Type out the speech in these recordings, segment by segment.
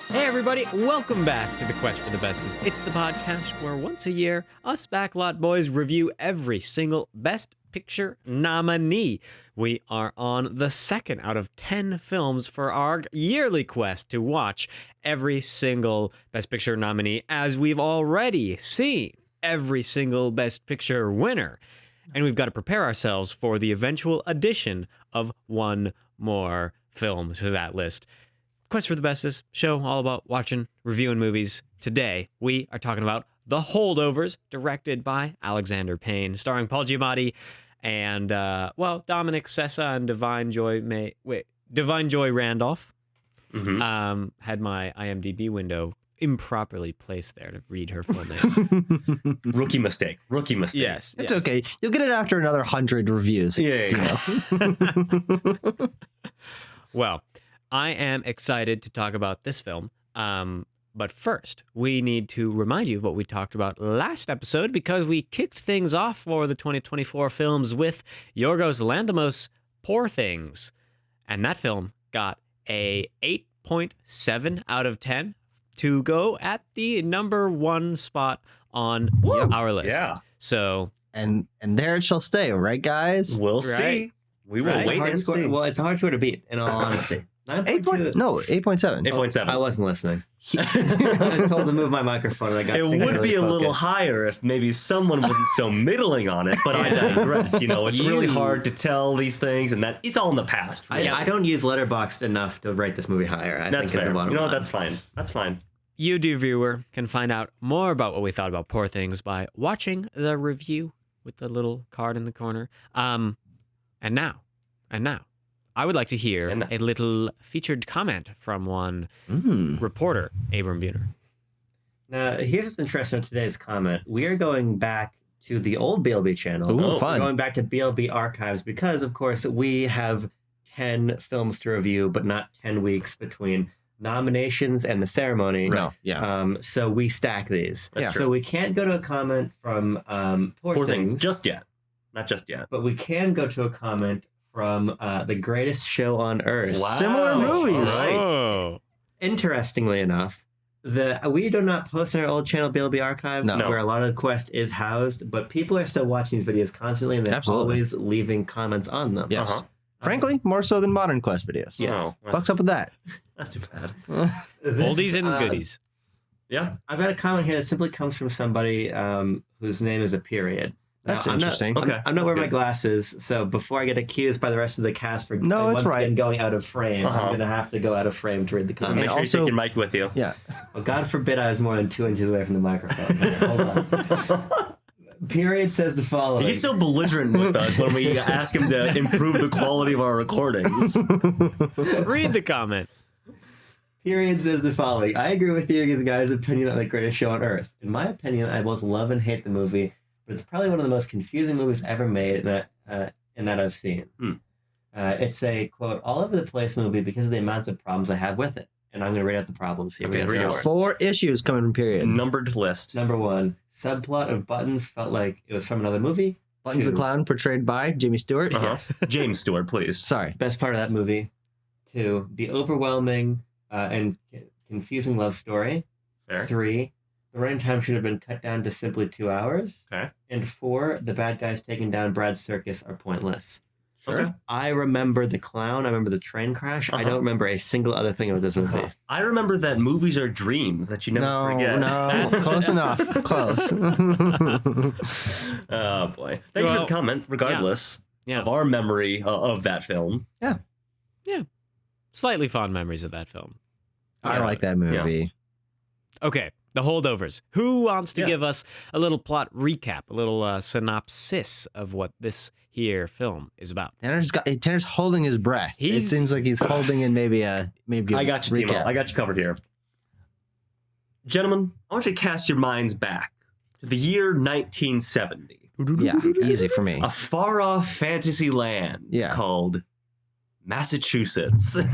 Hey everybody, welcome back to the Quest for the Bestest. It's the podcast where once a year, us Backlot boys review every single Best Picture nominee. We are on the second out of 10 films for our yearly quest to watch every single Best Picture nominee, as we've already seen every single Best Picture winner. And we've got to prepare ourselves for the eventual addition of one more film to that list. Quest for the Bestest, show all about watching, reviewing movies. Today, we are talking about The Holdovers, directed by Alexander Payne, starring Paul Giamatti and, Dominic Sessa and Da'vine Joy Randolph. Mm-hmm. Had my IMDb window improperly placed there to read her full name. Rookie mistake. Yes. It's okay. You'll get it after another 100 reviews. Yeah. Well, I am excited to talk about this film. But first, we need to remind you of what we talked about last episode, because we kicked things off for the 2024 films with Yorgos Lanthimos' Poor Things. And that film got a 8.7 out of 10 to go at the number one spot on our list. Yeah. So, And there it shall stay, right, guys? We'll Right. see. We will Right. wait and see. Well, it's a hard score to beat, in all honesty. 8.7. 8.7. I wasn't listening. I was told to move my microphone, and I got It would be a little higher if maybe someone wasn't so middling on it, but I digress. You know, it's really hard to tell these things, and that it's all in the past. Really. I don't use Letterboxd enough to rate this movie higher. I That's think fair. Is the bottom You know what? line. That's fine. That's fine. you, dear viewer, can find out more about what we thought about Poor Things by watching the review with the little card in the corner. And now, I would like to hear a little featured comment from one reporter, Abram Buhner. Now, here's what's interesting in today's comment. We are going back to the old BLB channel. Ooh, fun. We're going back to BLB archives because, of course, we have 10 films to review, but not 10 weeks between nominations and the ceremony. No, yeah. So we stack these. That's So we can't go to a comment from Poor Things just yet. Not just yet. but we can go to a comment from The Greatest Show on Earth. Wow. Similar movies. Right. Oh. Interestingly enough, we do not post on our old channel BLB archives No. where a lot of the Quest is housed, but people are still watching these videos constantly, and they're Absolutely. always leaving comments on them. Yes. Uh-huh. Frankly, more so than modern Quest videos. Yes. Oh, Bucks up with that. That's too bad. Oldies and goodies. Yeah. I've got a comment here that simply comes from somebody whose name is a period. That's Now, interesting. I'm Okay, not that's wearing my good. glasses, so before I get accused by the rest of the cast for No, once it's right. again going out of frame, Uh-huh. I'm going to have to go out of frame to read the comment. Make sure also- you take your mic with you. Yeah. Well, God forbid I was more than 2 inches away from the microphone. Hold on. Period says the following. He gets so belligerent with us when we ask him to improve the quality of our recordings. Read the comment. Period says the following. I agree with you guys' opinion on The Greatest Show on Earth. In my opinion, I both love and hate the movie, but it's probably one of the most confusing movies ever made and that I've seen. It's a, quote, all over the place movie because of the amounts of problems I have with it. And I'm going to read out the problems here. Okay, We read have it. 4 issues coming from period. Numbered list. Number 1, subplot of Buttons felt like it was from another movie. Buttons the 2, Clown, portrayed by Jimmy Stewart. Uh-huh. Yes. James Stewart, please. Sorry. Best part of that movie. 2, the overwhelming and confusing love story. Fair. 3, the running time should have been cut down to simply 2 hours. Okay. And 4, the bad guys taking down Brad's circus are pointless. Sure. Okay. I remember the clown. I remember the train crash. I Uh-huh. don't remember a single other thing about this movie. I remember that movies are dreams that you never forget. No, close enough. Close. Oh, boy. Thank you for the comment, regardless Yeah. of our memory of that film. Slightly fond memories of that film. I like that movie. Okay, The Holdovers. Who wants to Yeah. give us a little plot recap, a little synopsis of what this here film is about? Tanner's holding his breath. It He's- seems like he's holding in maybe a I got you, Timo. recap. I got you covered here. Gentlemen, I want you to cast your minds back to the year 1970. Yeah, easy for me. A far-off fantasy land Yeah. called Massachusetts. There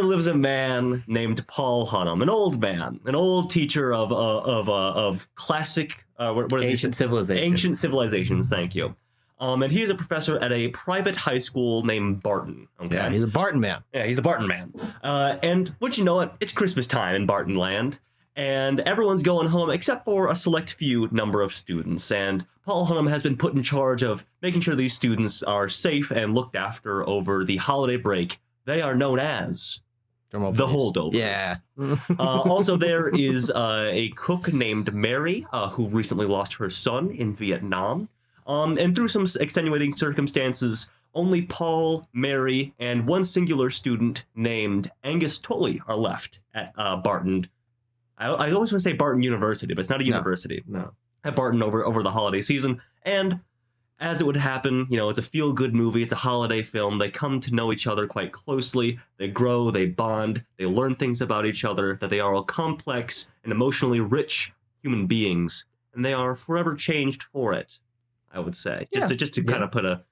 lives a man named Paul Hunnam, an old man, an old teacher of classic what is Ancient civilizations. Ancient civilizations. Thank you. And he is a professor at a private high school named Barton. Okay? Yeah, he's a Barton man. Yeah, he's a Barton man. And would you know it, it's Christmas time in Barton Land, and everyone's going home except for a select few number of students. And Paul Hunnam has been put in charge of making sure these students are safe and looked after over the holiday break. They are known as the Holdovers. Yeah. Also, there is a cook named Mary who recently lost her son in Vietnam. And through some extenuating circumstances, only Paul, Mary, and one singular student named Angus Tully are left at Barton. I always want to say Barton University, but it's not a university. No. At Barton over the holiday season. And as it would happen, you know, it's a feel-good movie. It's a holiday film. They come to know each other quite closely. They grow, they bond, they learn things about each other, that they are all complex and emotionally rich human beings. And they are forever changed for it, I would say. Just to kind of put a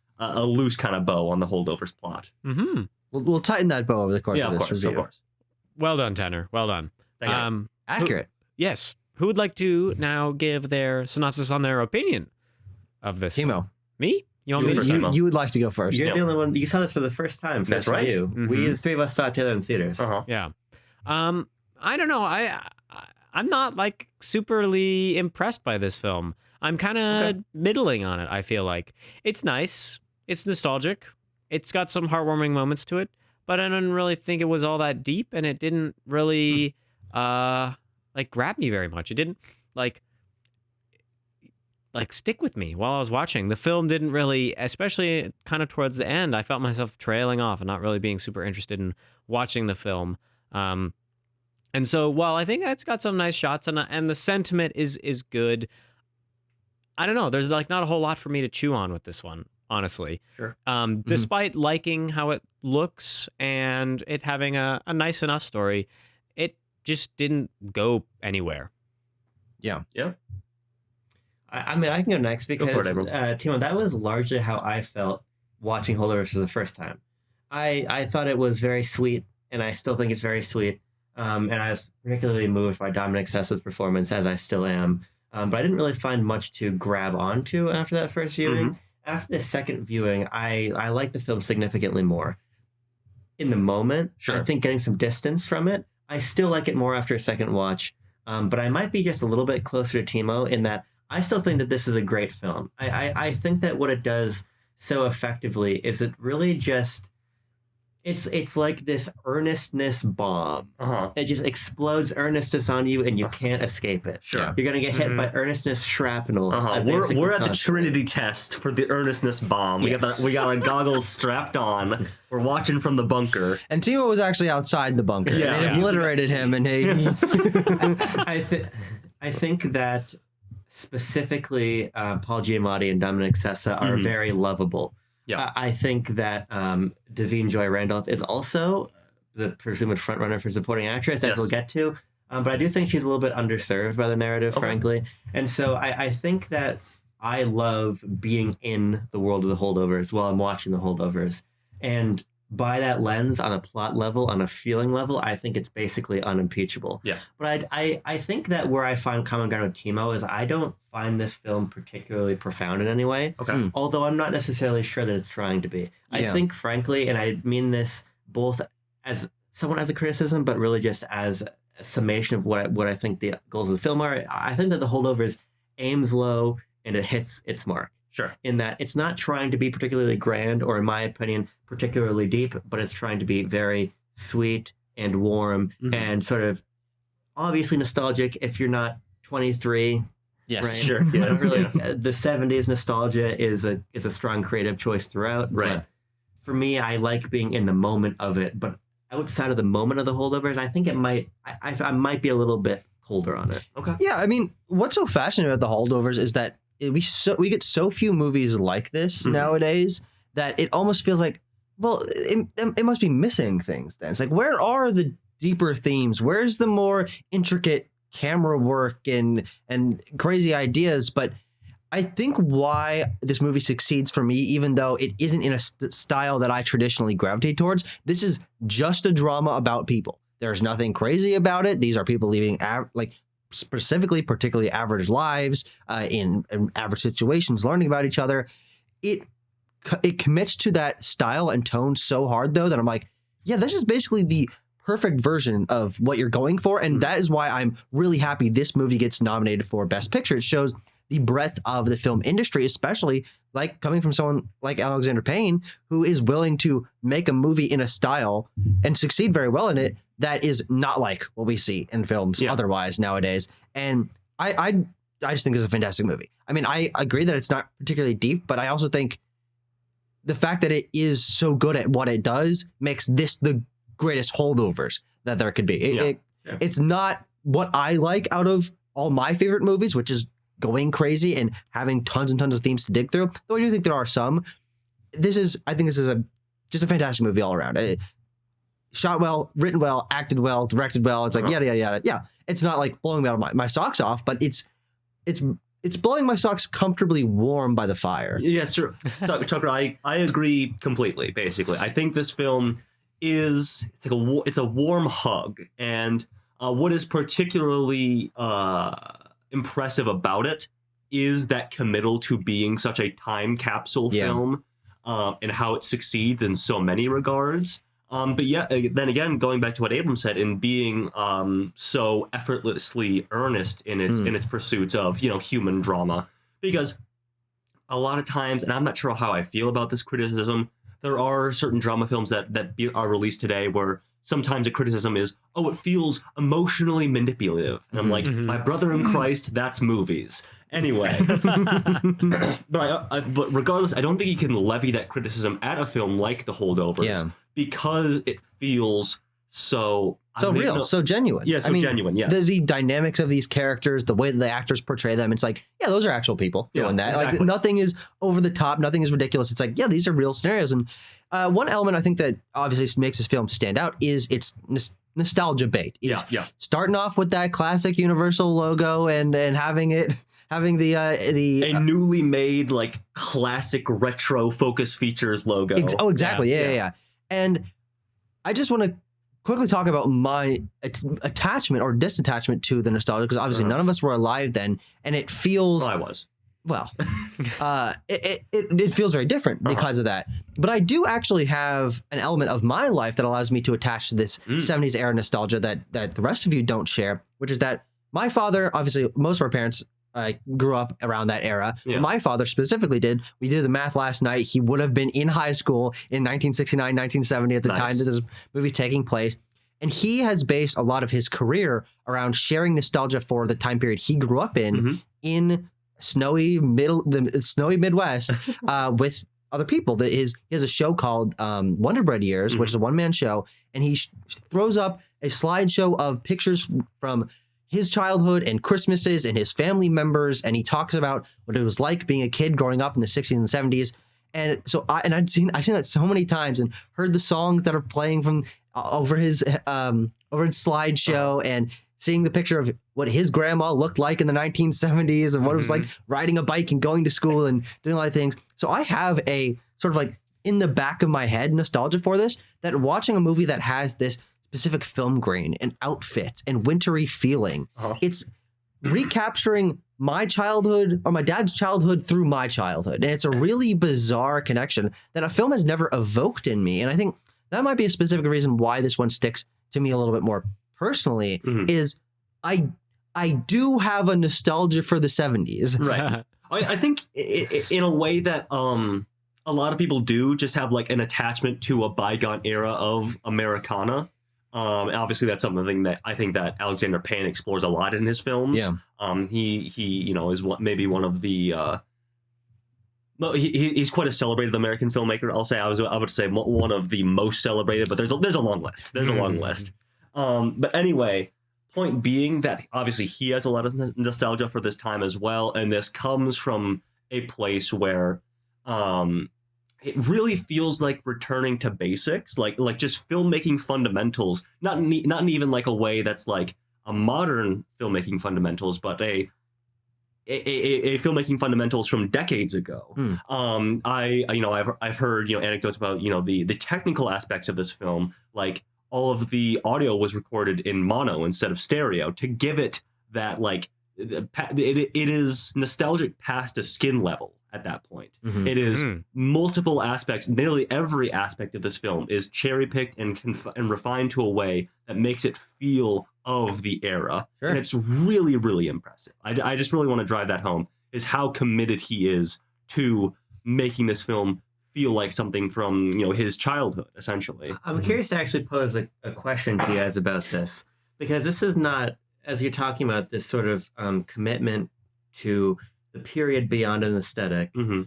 loose kind of bow on the Holdovers plot. Mm-hmm. We'll tighten that bow over the course of this review. Of course. Well done, Tanner. Well done. Accurate. Yes. Who would like to now give their synopsis on their opinion of this? Timo. Me? You want me to? You would like to go first. You're the only one. You saw this for the first time. That's right. You. Mm-hmm. We, the three of us, saw it together in theaters. Yeah. I don't know. I'm not like superly impressed by this film. I'm kind of middling on it. I feel like it's nice. It's nostalgic. It's got some heartwarming moments to it, but I didn't really think it was all that deep, and it didn't really like grab me very much. It didn't like stick with me while I was watching. The film didn't really, especially kind of towards the end, I felt myself trailing off and not really being super interested in watching the film. And so while I think it's got some nice shots and the sentiment is good, I don't know. There's like not a whole lot for me to chew on with this one, honestly. Sure. Despite liking how it looks and it having a nice enough story, it just didn't go anywhere. Yeah. Yeah. I mean, I can go next because, Go for it, Timo, that was largely how I felt watching Holdovers for the first time. I thought it was very sweet, and I still think it's very sweet. And I was particularly moved by Dominic Sessa's performance, as I still am. But I didn't really find much to grab onto after that first viewing. Mm-hmm. After the second viewing, I liked the film significantly more. In the moment, Sure. I think getting some distance from it, I still like it more after a second watch. But I might be just a little bit closer to Timo in that I still think that this is a great film. I think that what it does so effectively is it really just... It's like this earnestness bomb. It just explodes earnestness on you, and you can't escape it. Sure. You're gonna get hit by earnestness shrapnel. We're at the Trinity test for the earnestness bomb. Yes. We got our goggles strapped on. We're watching from the bunker. And Timo was actually outside the bunker. Yeah. It obliterated him, and he... I think that specifically Paul Giamatti and Dominic Sessa are very lovable. Yeah. I think that Da'vine Joy Randolph is also the presumed frontrunner for supporting actress, as we'll get to. But I do think she's a little bit underserved by the narrative, frankly. And so I think that I love being in the world of the Holdovers while I'm watching the Holdovers. And by that lens, on a plot level, on a feeling level, I think it's basically unimpeachable. Yeah. But I think that where I find common ground with Timo is I don't find this film particularly profound in any way. Okay. Although I'm not necessarily sure that it's trying to be. I think, frankly, and I mean this both as someone as a criticism, but really just as a summation of what I think the goals of the film are. I think that the Holdovers aims low and it hits its mark. Sure. In that it's not trying to be particularly grand or, in my opinion, particularly deep, but it's trying to be very sweet and warm and sort of obviously nostalgic if you're not 23. Yes, right? Sure. Yes, really, the 70s nostalgia is a strong creative choice throughout. Right. But for me, I like being in the moment of it. But outside of the moment of the Holdovers, I think it might I might be a little bit colder on it. Okay. Yeah, I mean, what's so fascinating about the Holdovers is that we get so few movies like this nowadays that it almost feels like, well, it must be missing things then. It's like, where are the deeper themes? Where's the more intricate camera work and crazy ideas? But I think why this movie succeeds for me, even though it isn't in a style that I traditionally gravitate towards, this is just a drama about people. There's nothing crazy about it. These are people leading particularly average lives in average situations, learning about each other. it commits to that style and tone so hard though that I'm like, yeah, this is basically the perfect version of what you're going for, and that is why I'm really happy this movie gets nominated for Best Picture. It shows the breadth of the film industry, especially like coming from someone like Alexander Payne, who is willing to make a movie in a style and succeed very well in it that is not like what we see in films otherwise nowadays. And I just think it's a fantastic movie. I mean, I agree that it's not particularly deep, but I also think the fact that it is so good at what it does makes this the greatest Holdovers that there could be. It's not what I like out of all my favorite movies, which is going crazy and having tons and tons of themes to dig through. Though I do think there are some. I think this is just a fantastic movie all around. Shot well, written well, acted well, directed well. It's like yada yada yada. Yeah, it's not like blowing me out of my socks off, but it's blowing my socks comfortably warm by the fire. Yes, true. Tucker, I agree completely. Basically, I think this film is it's a warm hug, and what is particularly impressive about it is that committal to being such a time capsule film, and how it succeeds in so many regards. But yeah, then again, going back to what Abram said, in being so effortlessly earnest in its pursuits of human drama, because a lot of times, and I'm not sure how I feel about this criticism, there are certain drama films that are released today where sometimes a criticism is, oh, it feels emotionally manipulative. And I'm like, my brother in Christ, that's movies. Anyway, but regardless, I don't think you can levy that criticism at a film like The Holdovers because it feels so real, so genuine. Yeah, genuine, yes. The dynamics of these characters, the way that the actors portray them, it's like, yeah, those are actual people doing that. Exactly. Like, nothing is over the top, nothing is ridiculous. It's like, yeah, these are real scenarios. And one element I think that obviously makes this film stand out is its nostalgia bait. Starting off with that classic Universal logo and having the a newly made like classic retro Focus Features logo. Exactly. Yeah. And I just want to quickly talk about my attachment or disattachment to the nostalgia, because obviously none of us were alive then, and it feels. Well, I was. Well, it feels very different because of that. But I do actually have an element of my life that allows me to attach to this 70s era nostalgia that the rest of you don't share, which is that my father, obviously most of our parents grew up around that era. Yeah. My father specifically did. We did the math last night. He would have been in high school in 1969, 1970 at the time that this movie's taking place. And he has based a lot of his career around sharing nostalgia for the time period he grew up in the snowy Midwest with other people. He has a show called Wonder Bread Years, which is a one-man show, and he throws up a slideshow of pictures from his childhood and Christmases and his family members, and he talks about what it was like being a kid growing up in the 60s and 70s. And so I've seen that so many times and heard the songs that are playing from over his slideshow and seeing the picture of what his grandma looked like in the 1970s and what it was like riding a bike and going to school and doing a lot of things. So I have a sort of like in the back of my head nostalgia for this, that watching a movie that has this specific film grain and outfits and wintry feeling, it's recapturing my childhood or my dad's childhood through my childhood. And it's a really bizarre connection that a film has never evoked in me. And I think that might be a specific reason why this one sticks to me a little bit more personally, is I do have a nostalgia for the 70s. Right. I think in a way that a lot of people do just have like an attachment to a bygone era of Americana. Obviously, that's something that I think that Alexander Payne explores a lot in his films. Yeah. He is maybe one of the. He's quite a celebrated American filmmaker. I'll say I would say one of the most celebrated, but there's a long list. There's a long list. But anyway, point being that obviously he has a lot of nostalgia for this time as well, and this comes from a place where it really feels like returning to basics, like just filmmaking fundamentals, not in even like a way that's like a modern filmmaking fundamentals, but a filmmaking fundamentals from decades ago. I've heard anecdotes about the technical aspects of this film, like all of the audio was recorded in mono instead of stereo to give it that like it is nostalgic past a skin level, at that point. Mhm. It is multiple aspects. Nearly every aspect of this film is cherry-picked and refined to a way that makes it feel of the era. Sure. And it's really, really impressive. I just really want to drive that home, is how committed he is to making this film feel like something from, his childhood, essentially. I'm curious to actually pose a question to you guys about this, because this is not, as you're talking about this sort of commitment to the period beyond an aesthetic. Mm-hmm.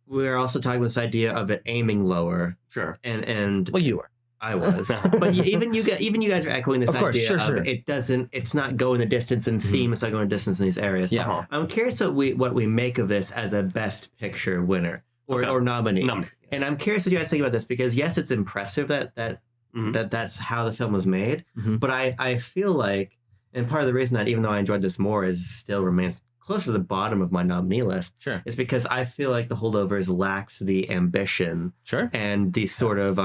We're also talking about this idea of it aiming lower, Sure. and Well, you were. I was, but even you guys are echoing this Of course, idea sure. of it's not going the distance in theme, it's not going the distance in these areas. Yeah. Uh-huh. I'm curious what we make of this as a Best Picture winner or nominee. And I'm curious what you guys think about this, because yes, it's impressive that's how the film was made, Mhm. but I feel like, and part of the reason that even though I enjoyed this more is still remains closer to the bottom of my nominee list, Sure. is because I feel like The Holdovers lacks the ambition Sure. and the sort of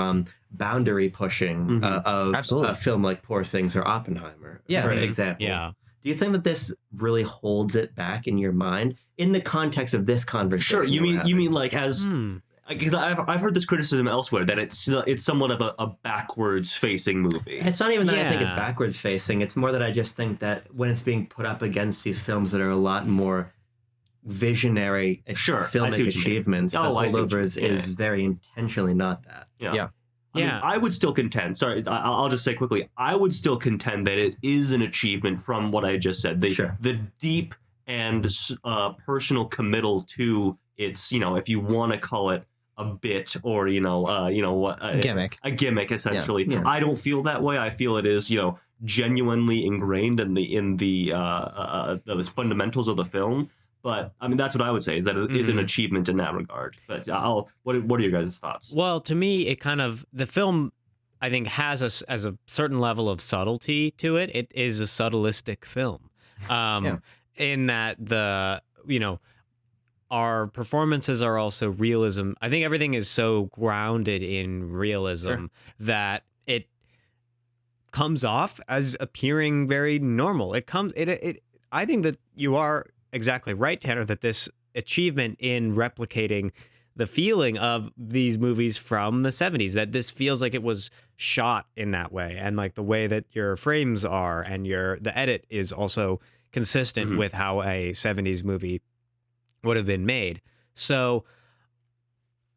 boundary pushing of Absolutely. a film like Poor Things or Oppenheimer, Yeah. for Mhm. example. Yeah. Do you think that this really holds it back in your mind in the context of this conversation? Sure. You mean like as Hmm. because I've heard this criticism elsewhere that it's somewhat of a backwards facing movie. It's not even that I think it's Yeah. backwards facing. It's more that I just think that when it's being put up against these films that are a lot more visionary Sure, I see filmic what you mean. achievements, The Oh, I see what you Holdovers mean. is very intentionally not that. Yeah. I mean, Yeah. I would still contend. Sorry, I'll just say quickly. I would still contend that it is an achievement from what I just said. The deep and personal committal to its, if you want to call it a bit or a Gimmick. a gimmick essentially. Yeah. I don't feel that way. I feel it is genuinely ingrained in the fundamentals of the film. But I mean, that's what I would say, is that it is an achievement in that regard. But what are your guys' thoughts? Well, to me, it kind of, the film, I think, has a certain level of subtlety to it. It is a subtlistic film, in that our performances are also realism. I think everything is so grounded in realism that it comes off as appearing very normal. I think that you are exactly right, Tanner, that this achievement in replicating the feeling of these movies from the 70s, that this feels like it was shot in that way, and like the way that your frames are and the edit is also consistent with how a 70s movie would have been made. So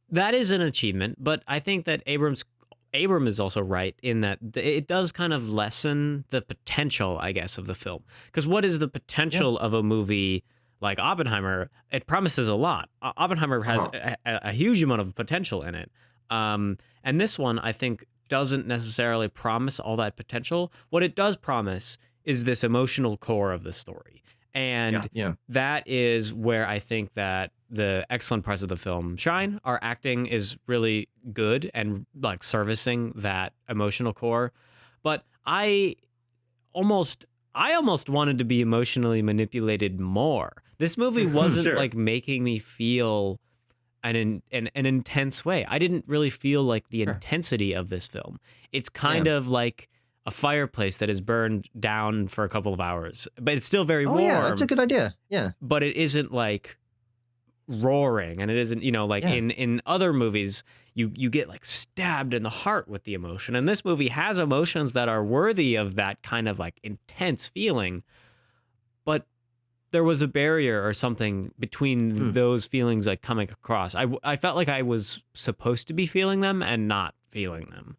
that is an achievement, but I think that Abram is also right in that it does kind of lessen the potential, I guess, of the film. Because what is the potential of a movie like Oppenheimer? It promises a lot. Oppenheimer has a huge amount of potential in it. And this one, I think, doesn't necessarily promise all that potential. What it does promise is this emotional core of the story. And that is where I think that the excellent parts of the film shine. Our acting is really good and like servicing that emotional core. But I almost wanted to be emotionally manipulated more. This movie wasn't like making me feel an intense way. I didn't really feel like the intensity of this film. It's kind of like a fireplace that is burned down for a couple of hours, but it's still very warm. Yeah, that's a good idea. Yeah. But it isn't like roaring, and it isn't, in other movies, you get like stabbed in the heart with the emotion. And this movie has emotions that are worthy of that kind of like intense feeling, but there was a barrier or something between those feelings like coming across. I felt like I was supposed to be feeling them and not feeling them.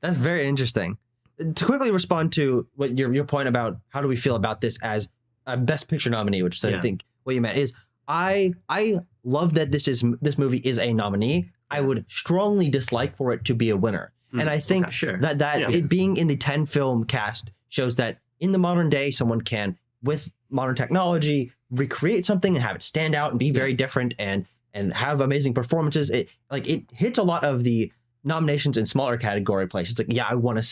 That's very interesting. To quickly respond to what your point about how do we feel about this as a Best Picture nominee, which is I think what you meant is I love that this movie is a nominee. I would strongly dislike for it to be a winner. And I think that it being in the 10 film cast shows that in the modern day, someone can, with modern technology, recreate something and have it stand out and be very different and have amazing performances. It hits a lot of the nominations in smaller category places. Like, I wanted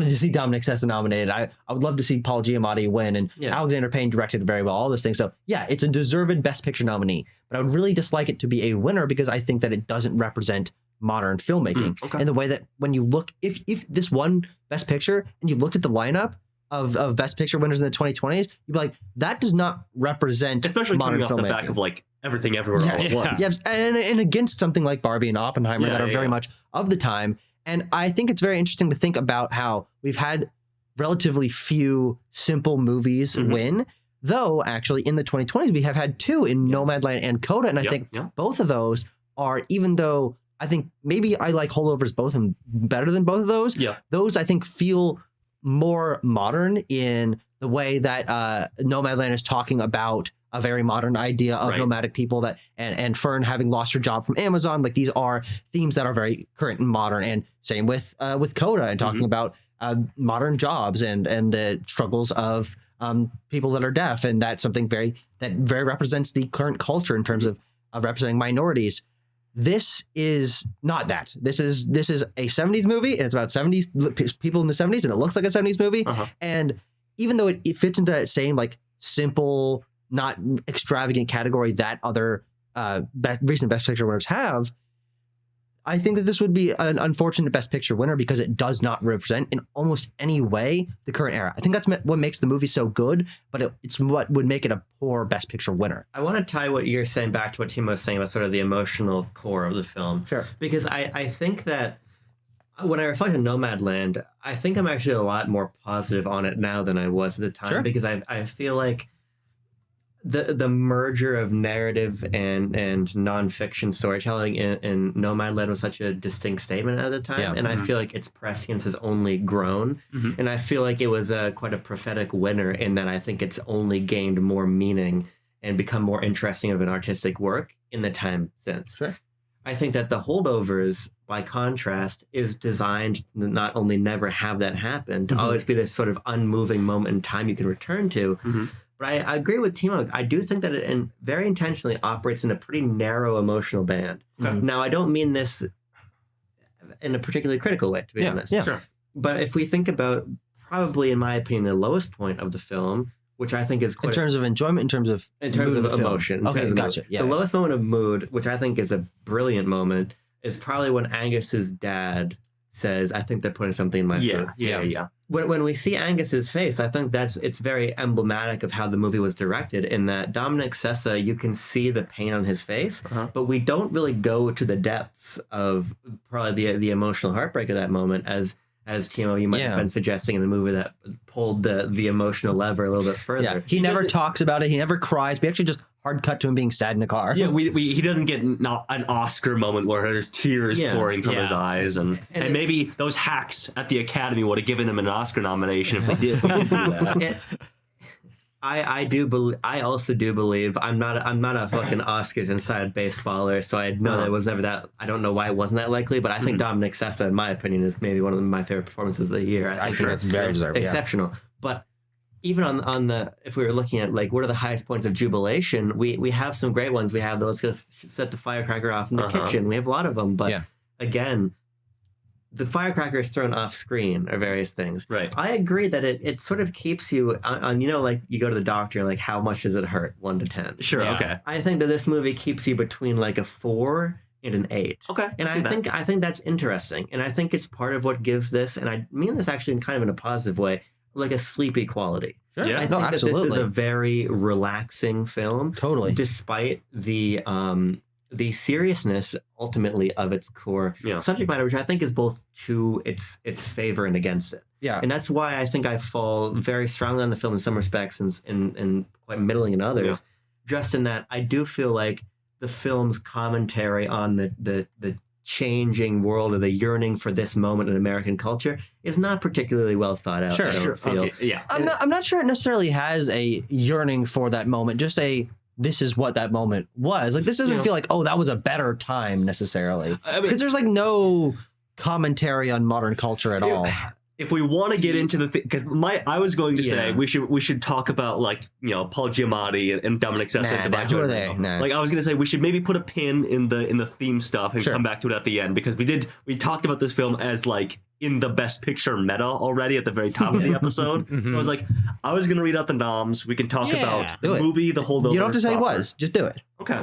to see Dominic Sessa nominated. I would love to see Paul Giamatti win, and Alexander Payne directed very well, all those things. So it's a deserved Best Picture nominee, but I would really dislike it to be a winner because I think that it doesn't represent modern filmmaking in the way that when you look, if this won Best Picture and you looked at the lineup of Best Picture winners in the 2020s, you'd be like, that does not represent especially modern coming off filmmaking. the back of like everything everywhere all at once. Yes, and against something like Barbie and Oppenheimer that are very much of the time. And I think it's very interesting to think about how we've had relatively few simple movies win, though actually in the 2020s we have had two in Nomadland and Coda, and I think both of those are, even though I think maybe I like Holdovers both and better than both of those, those I think feel more modern in the way that Nomadland is talking about a very modern idea of nomadic people, that and Fern having lost her job from Amazon. Like, these are themes that are very current and modern, and same with Coda and talking about modern jobs and the struggles of people that are deaf, and that's something very represents the current culture in terms of representing minorities. This is not that. This is a 70s movie, and it's about 70s people in the 70s, and it looks like a 70s movie. And even though it fits into that same like simple, not extravagant category that other recent Best Picture winners have, I think that this would be an unfortunate Best Picture winner because it does not represent in almost any way the current era. I think that's what makes the movie so good, but it's what would make it a poor Best Picture winner. I want to tie what you're saying back to what Timo was saying about sort of the emotional core of the film. Sure. Because I think that when I reflect on Nomadland, I think I'm actually a lot more positive on it now than I was at the time, because I feel like the merger of narrative and nonfiction storytelling in Nomadland was such a distinct statement at the time, and I feel like its prescience has only grown, and I feel like it was quite a prophetic winner in that I think it's only gained more meaning and become more interesting of an artistic work in the time since. I think that The Holdovers, by contrast, is designed to not only never have that happen, to always be this sort of unmoving moment in time you can return to. But I agree with Timo. I do think that it very intentionally operates in a pretty narrow emotional band. Now, I don't mean this in a particularly critical way, to be honest. But if we think about, probably, in my opinion, the lowest point of the film, which I think is quite... In terms of enjoyment, in terms of emotion. Okay, gotcha. The lowest moment of mood, which I think is a brilliant moment, is probably when Angus's dad says, "I think they're putting something in my food." When we see Angus's face, I think it's very emblematic of how the movie was directed, in that Dominic Sessa, you can see the pain on his face, but we don't really go to the depths of probably the emotional heartbreak of that moment, as Timo, you might have been suggesting in the movie, that pulled the emotional lever a little bit further. He never talks about it. He never cries. We actually just hard cut to him being sad in a car. He doesn't get an Oscar moment where there's tears pouring from his eyes, and maybe those hacks at the Academy would have given him an Oscar nomination if they did do that. I also do believe, I'm not a fucking Oscars inside baseballer, so I know that it was never that. I don't know why it wasn't that likely, but I think Dominic Sessa, in my opinion, is maybe one of my favorite performances of the year. I think that's very deserved. Exceptional. But even on the, if we were looking at like what are the highest points of jubilation, we have some great ones. We have the let's go set the firecracker off in the kitchen. We have a lot of them, but again, the firecracker is thrown off screen or various things. I agree that it sort of keeps you on, like you go to the doctor and like, how much does it hurt? 1 to 10. Okay. I think that this movie keeps you between like a 4 and an 8. And I think that's interesting. And I think it's part of what gives this, and I mean this actually in a positive way, like a sleepy quality. I think that this is a very relaxing film. Despite the seriousness ultimately of its core subject matter, which I think is both to its favor and against it. And that's why I think I fall very strongly on the film in some respects and quite middling in others. Just in that I do feel like the film's commentary on the changing world, or the yearning for this moment in American culture, is not particularly well thought out. I'm not sure it necessarily has a yearning for that moment, just this is what that moment was. Like, this doesn't feel like, oh, that was a better time necessarily. Because there's like no commentary on modern culture at all. If we want to get into the thing, because I was going to say we should talk about, like, Paul Giamatti and Dominic Sessa and Da'vine Joy Randolph. Like, I was going to say we should maybe put a pin in the theme stuff and come back to it at the end, because we talked about this film as like in the Best Picture meta already at the very top of the episode. I was going to read out the noms. We can talk about the movie, The Holdovers. You don't have to say it was. Just do it. Okay.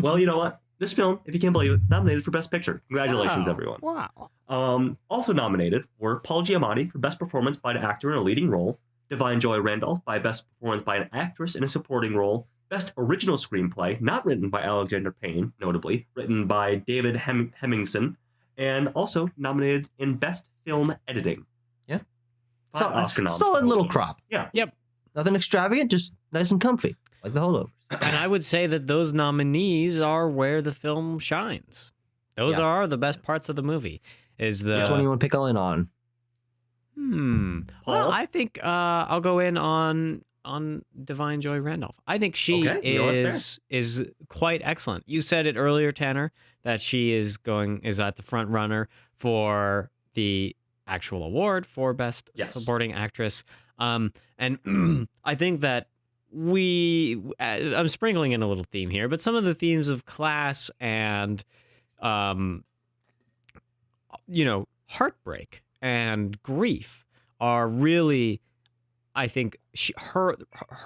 Well, you know what? This film, if you can't believe it, nominated for Best Picture. Congratulations, everyone. Also nominated were Paul Giamatti for Best Performance by an Actor in a Leading Role, Da'vine Joy Randolph by Best Performance by an Actress in a Supporting Role, Best Original Screenplay, not written by Alexander Payne, notably, written by David Hemmingson, and also nominated in Best Film Editing. Yeah. 5 Oscar noms. Solid little crop. Yeah. Yep. Nothing extravagant, just nice and comfy, like the Holdovers. And I would say that those nominees are where the film shines. Those Yeah. are the best parts of the movie. Is the Which one you want to pick in on? Well, I think I'll go in on Da'vine Joy Randolph. I think she Okay, that's is quite excellent. You said it earlier, Tanner, that she is at the front runner for the actual award for Best Yes. Supporting Actress. And I think that I'm sprinkling in a little theme here, but some of the themes of class and heartbreak and grief are really, I think her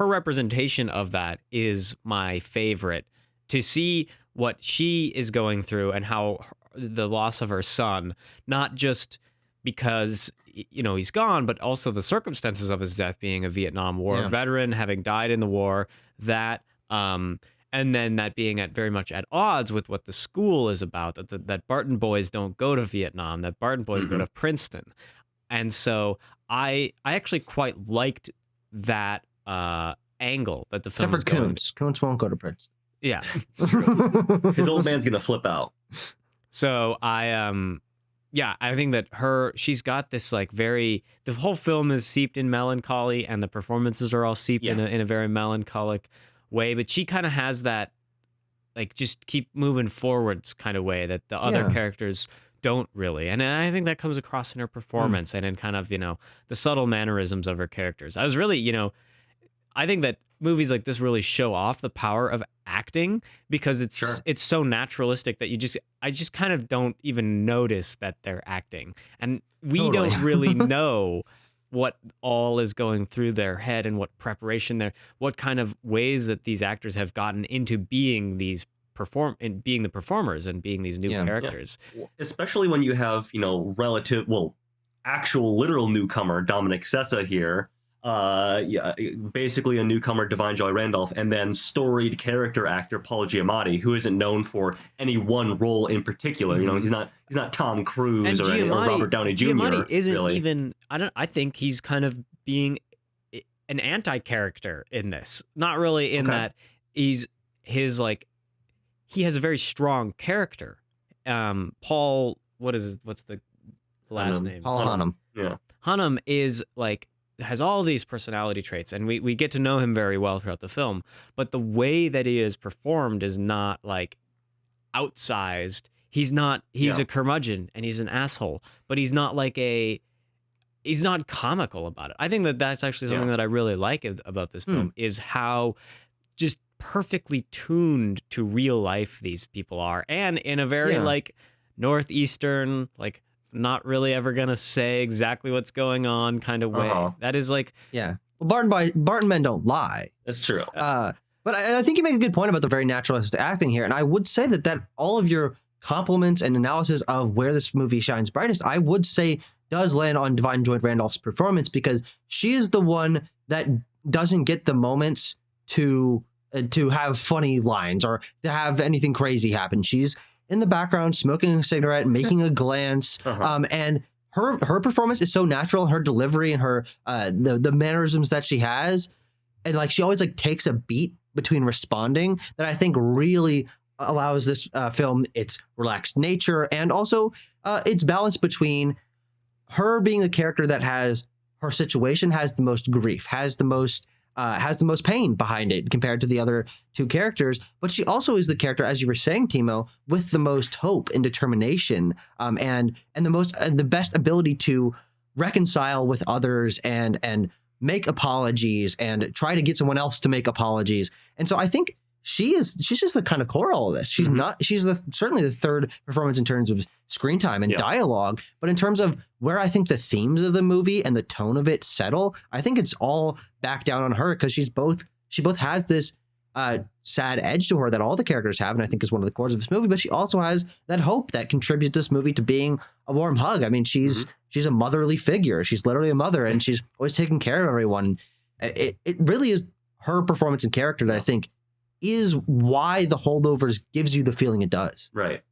representation of that is my favorite. To see what she is going through and how the loss of her son, not just because he's gone, but also the circumstances of his death, being a Vietnam War veteran, having died in the war, that and then that being very much at odds with what the school is about, that Barton boys don't go to Vietnam, that Barton boys go to Princeton. And so I actually quite liked that angle that the film Except for is going. Koontz. Koontz won't go to Princeton. Yeah. His old man's gonna flip out. So I think that she's got this the whole film is steeped in melancholy, and the performances are all steeped in a very melancholic way, but she kind of has that just keep moving forwards kind of way that the other characters don't really. And I think that comes across in her performance and in kind of, the subtle mannerisms of her characters. I was really, I think that movies like this really show off the power of acting, because it's so naturalistic that I just kind of don't even notice that they're acting. And we don't really know what all is going through their head and what preparation what kind of ways that these actors have gotten into being being the performers and being these new characters. Yeah. Especially when you have, actual literal newcomer Dominic Sessa here. Basically a newcomer, Da'vine Joy Randolph, and then storied character actor Paul Giamatti, who isn't known for any one role in particular. He's not Tom Cruise or Robert Downey Jr. Giamatti isn't really. Even. I think he's kind of being an anti-character in this. Not really in that he has a very strong character. Paul, what's the last name? Paul Hunnam. Yeah, Hunnam is has all these personality traits, and we get to know him very well throughout the film, but the way that he is performed is not outsized. He's a curmudgeon and he's an asshole, but he's not he's not comical about it. I think that that's actually something that I really like about this film is how just perfectly tuned to real life these people are, and in a very northeastern, not really ever gonna say exactly what's going on kind of way. That is Well, Barton men don't lie. that's true. But I think you make a good point about the very naturalistic acting here, and I would say that all of your compliments and analysis of where this movie shines brightest, I would say does land on Da'vine Joy Randolph's performance, because she is the one that doesn't get the moments to have funny lines or to have anything crazy happen. She's in the background smoking a cigarette, making a glance, and her performance is so natural. Her delivery and her the mannerisms that she has, and she always takes a beat between responding, that I think really allows this film its relaxed nature, and also its balance between her being a character that has her situation has the most grief, has the most pain behind it compared to the other two characters, but she also is the character, as you were saying, Timo, with the most hope and determination, and the best ability to reconcile with others and make apologies and try to get someone else to make apologies. And so I think she's just the kind of core of all of this. She's certainly the third performance in terms of screen time and dialogue, but in terms of where I think the themes of the movie and the tone of it settle, I think it's all back down on her, because she both has this sad edge to her that all the characters have, and I think is one of the cores of this movie, but she also has that hope that contributes this movie to being a warm hug. I mean, she's a motherly figure. She's literally a mother, and she's always taking care of everyone. It really is her performance and character that I think is why the Holdovers gives you the feeling it does. Right.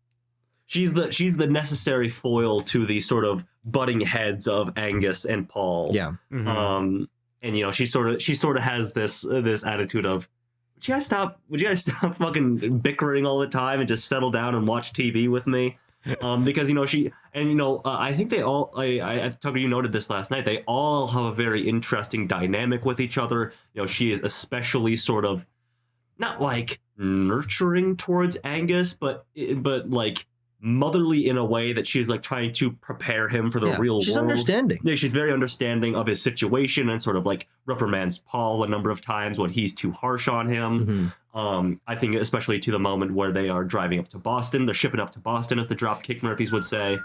She's the necessary foil to the sort of butting heads of Angus and Paul. Yeah. Mhm. And you know, she sort of has this attitude of, would you guys stop fucking bickering all the time and just settle down and watch TV with me? Because you know, I think they all, Tucker, you noted this last night, they all have a very interesting dynamic with each other. You know, she is especially sort of not like nurturing towards Angus, but like motherly in a way that she's like trying to prepare him for the real world. She's understanding. Yeah, she's very understanding of his situation and sort of like reprimands Paul a number of times when he's too harsh on him. Mm-hmm. I think especially to the moment where they are driving up to Boston. They're shipping up to Boston, as the Dropkick Murphys would say.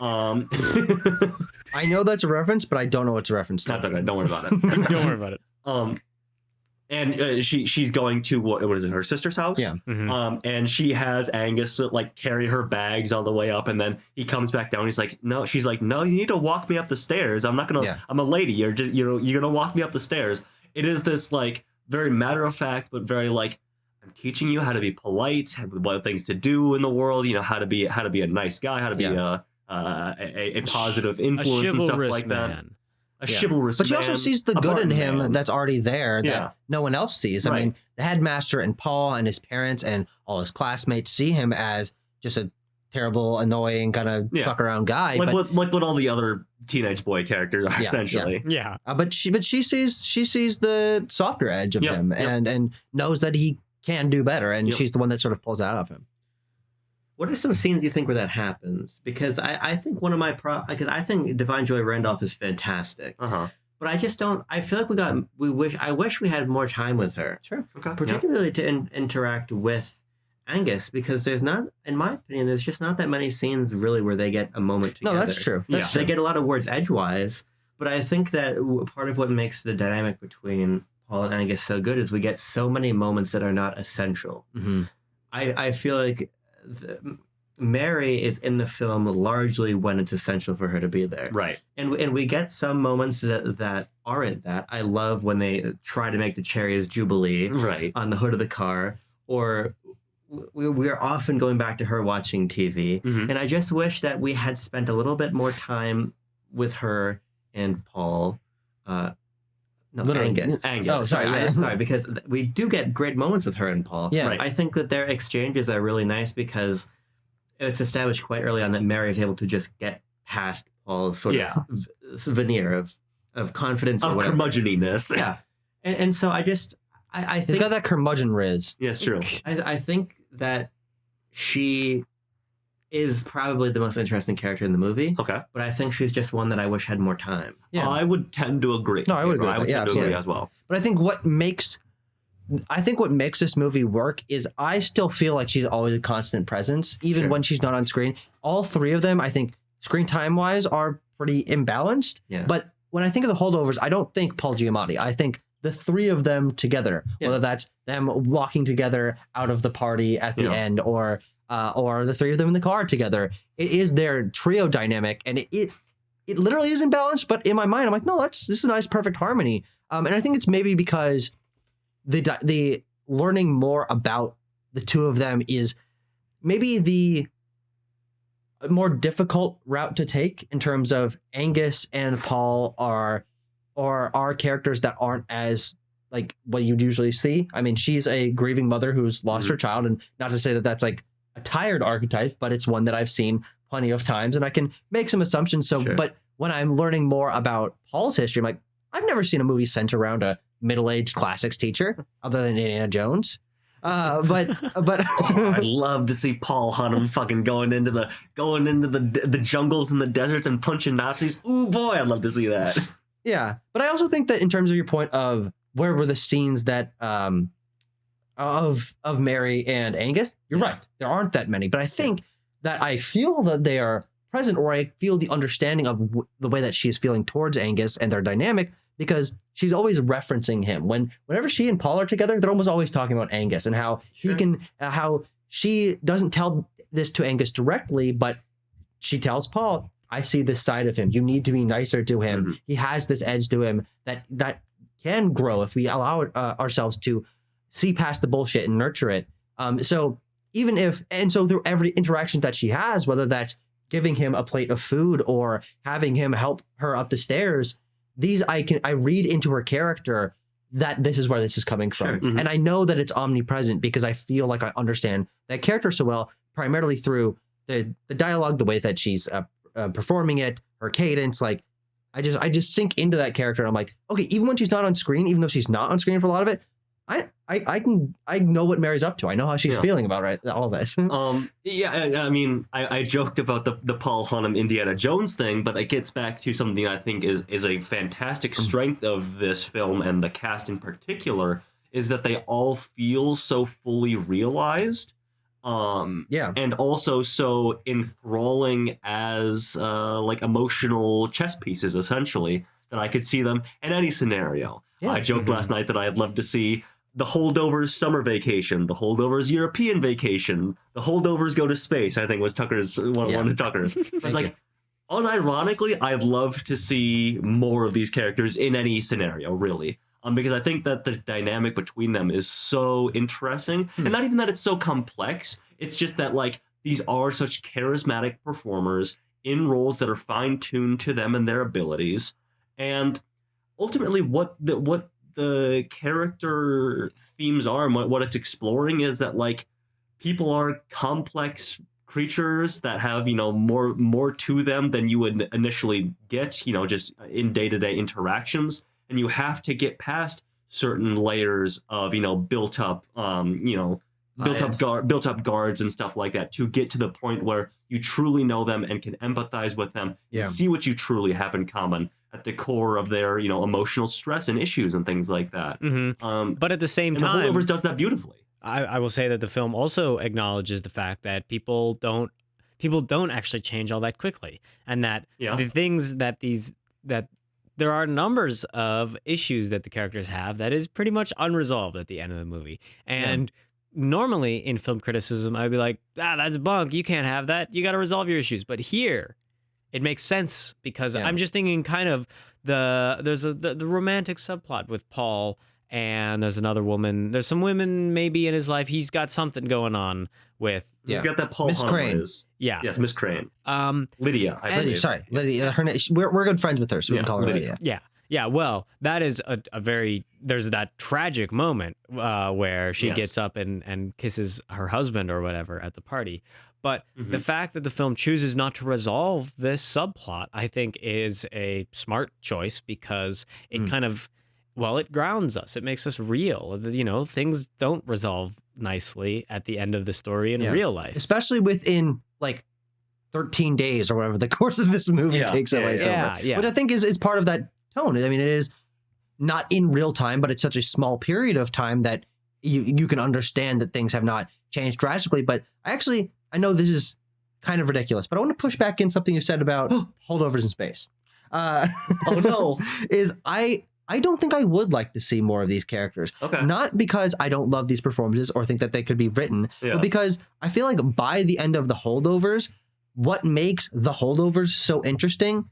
I know that's a reference, but I don't know what's a reference to. That's okay. Don't worry about it. Don't worry about it. And she's going to what is it, her sister's house? Yeah. Mhm. And she has Angus like carry her bags all the way up, and then he comes back down. He's like, no. She's like, no, you need to walk me up the stairs. I'm not gonna. Yeah. I'm a lady. You're gonna walk me up the stairs. It is this like very matter of fact, but very like, I'm teaching you how to be polite, what things to do in the world. You know, how to be a nice guy, how to be a positive influence and stuff like that. Man. A chivalrous But she man, also sees the a good in Martin him man. that's already there that Yeah. no one else sees. I Right. mean, the headmaster and Paul and his parents and all his classmates see him as just a terrible, annoying kind of Yeah. fuck around guy. like but, what all the other teenage boy characters are, Yeah, essentially. Yeah. but she sees the softer edge of Yep, him yep. and knows that he can do better, and Yep. she's the one that sort of pulls it out of him. What are some scenes you think where that happens? Because I think one of my because I think Da'vine Joy Randolph is fantastic, but I just don't. I feel like I wish we had more time with her, Sure. Okay. particularly to interact with Angus, because there's not, in my opinion, there's just not that many scenes really where they get a moment No, together. that's true. That's They true. get a lot of words edgewise, but I think that part of what makes the dynamic between Paul and Angus so good is we get so many moments that are not essential. Mhm. I feel like Mary is in the film largely when it's essential for her to be there. Right. And we get some moments that aren't that. I love when they try to make the Cherries Jubilee Right. on the hood of the car, or we're often going back to her watching TV. Mhm. And I just wish that we had spent a little bit more time with her and Paul. Literally. Angus. Angus. Oh, sorry, yeah. Sorry, because we do get great moments with her and Paul. Yeah. Right. I think that their exchanges are really nice because it's established quite early on that Mary is able to just get past Paul's sort Yeah. of veneer of confidence or Of whatever. curmudgeoniness. Yeah. And so I He's think got that curmudgeon riz. Yeah, it's true. I think that she is probably the most interesting character in the movie, Okay. but I think she's just one that I wish had more time. Yeah. I would tend to agree. No, I would agree I with would that. Yeah, tend to agree absolutely. as well. But I think what makes this movie work is I still feel like she's always a constant presence, even Sure. when she's not on screen. All three of them, I think, screen time wise, are pretty imbalanced. Yeah. But when I think of the Holdovers, I don't think Paul Giamatti. I think the three of them together, Yeah. whether that's them walking together out of the party at the Yeah. end, or the three of them in the car together. It is their trio dynamic, and it literally is imbalanced. But in my mind, I'm like, no, this is a nice, perfect harmony. And I think it's maybe because the learning more about the two of them is maybe the more difficult route to take in terms of Angus and Paul are characters that aren't as like what you'd usually see. I mean, she's a grieving mother who's lost her child, and not to say that that's like a tired archetype, but it's one that I've seen plenty of times, and I can make some assumptions. So, Sure. but when I'm learning more about Paul's history, I'm like, I've never seen a movie centered around a middle-aged classics teacher other than Indiana Jones. But I'd love to see Paul Hunnam fucking going into the jungles and the deserts and punching Nazis. Ooh boy, I'd love to see that. yeah. But I also think that in terms of your point of where were the scenes that of Mary and Angus, you're right. There aren't that many, but I think that I feel that they are present, or I feel the understanding of the way that she's feeling towards Angus and their dynamic, because she's always referencing him. Whenever she and Paul are together, they're almost always talking about Angus and how he can, how she doesn't tell this to Angus directly, but she tells Paul, I see this side of him. You need to be nicer to him. Mhm. He has this edge to him that can grow if we allow ourselves to see past the bullshit and nurture it. So through every interaction that she has, whether that's giving him a plate of food or having him help her up the stairs, I read into her character that this is where this is coming from. Sure. Mhm. And I know that it's omnipresent because I feel like I understand that character so well, primarily through the dialogue, the way that she's performing it, her cadence. Like I just sink into that character. And I'm like, okay, even when she's not on screen, even though she's not on screen for a lot of it, I know what Mary's up to. I know how she's feeling about all this. I mean, I joked about the Paul Hunnam Indiana Jones thing, but it gets back to something I think is a fantastic strength of this film and the cast in particular, is that they all feel so fully realized. And also so enthralling as like emotional chess pieces, essentially, that I could see them in any scenario. Yeah. I joked last night that I'd love to see the Holdovers summer vacation, the Holdovers European vacation, the Holdovers go to space, I think was Tucker's one of the Tucker's. It's like, unironically, I'd love to see more of these characters in any scenario, really. Because I think that the dynamic between them is so interesting. And not even that it's so complex. It's just that, like, these are such charismatic performers in roles that are fine-tuned to them and their abilities. And ultimately, what the character themes are and what it's exploring is that, like, people are complex creatures that have, you know, more to them than you would initially get, you know, just in day-to-day interactions. And you have to get past certain layers of, you know, built up guards and stuff like that to get to the point where you truly know them and can empathize with them and see what you truly have in common at the core of their, you know, emotional stress and issues and things like that. But at the same time, The Holdovers does that beautifully. I will say that the film also acknowledges the fact that people don't actually change all that quickly, and that the things that there are numbers of issues that the characters have that is pretty much unresolved at the end of the movie. And normally in film criticism, I'd be like, that's bunk. You can't have that. You got to resolve your issues. But here, it makes sense because I'm just thinking kind of the romantic subplot with Paul, and there's another woman. There's some women maybe in his life. He's got something going on with. He's got that Paul Miss Crane. Yeah. Yes, Miss Crane. Lydia. Lydia. Her name, we're good friends with her, so we can call her Lydia. Yeah. Well, that is there's that tragic moment where she gets up and kisses her husband or whatever at the party. But the fact that the film chooses not to resolve this subplot, I think, is a smart choice because it kind of, it grounds us. It makes us real. You know, things don't resolve nicely at the end of the story in real life. Especially within, like, 13 days or whatever the course of this movie takes place over. Which I think is part of that tone. I mean, it is not in real time, but it's such a small period of time that you can understand that things have not changed drastically. But I know this is kind of ridiculous, but I want to push back in something you said about Holdovers in space. Oh no. I don't think I would like to see more of these characters. Okay. Not because I don't love these performances or think that they could be written, but because I feel like by the end of the Holdovers, what makes the Holdovers so interesting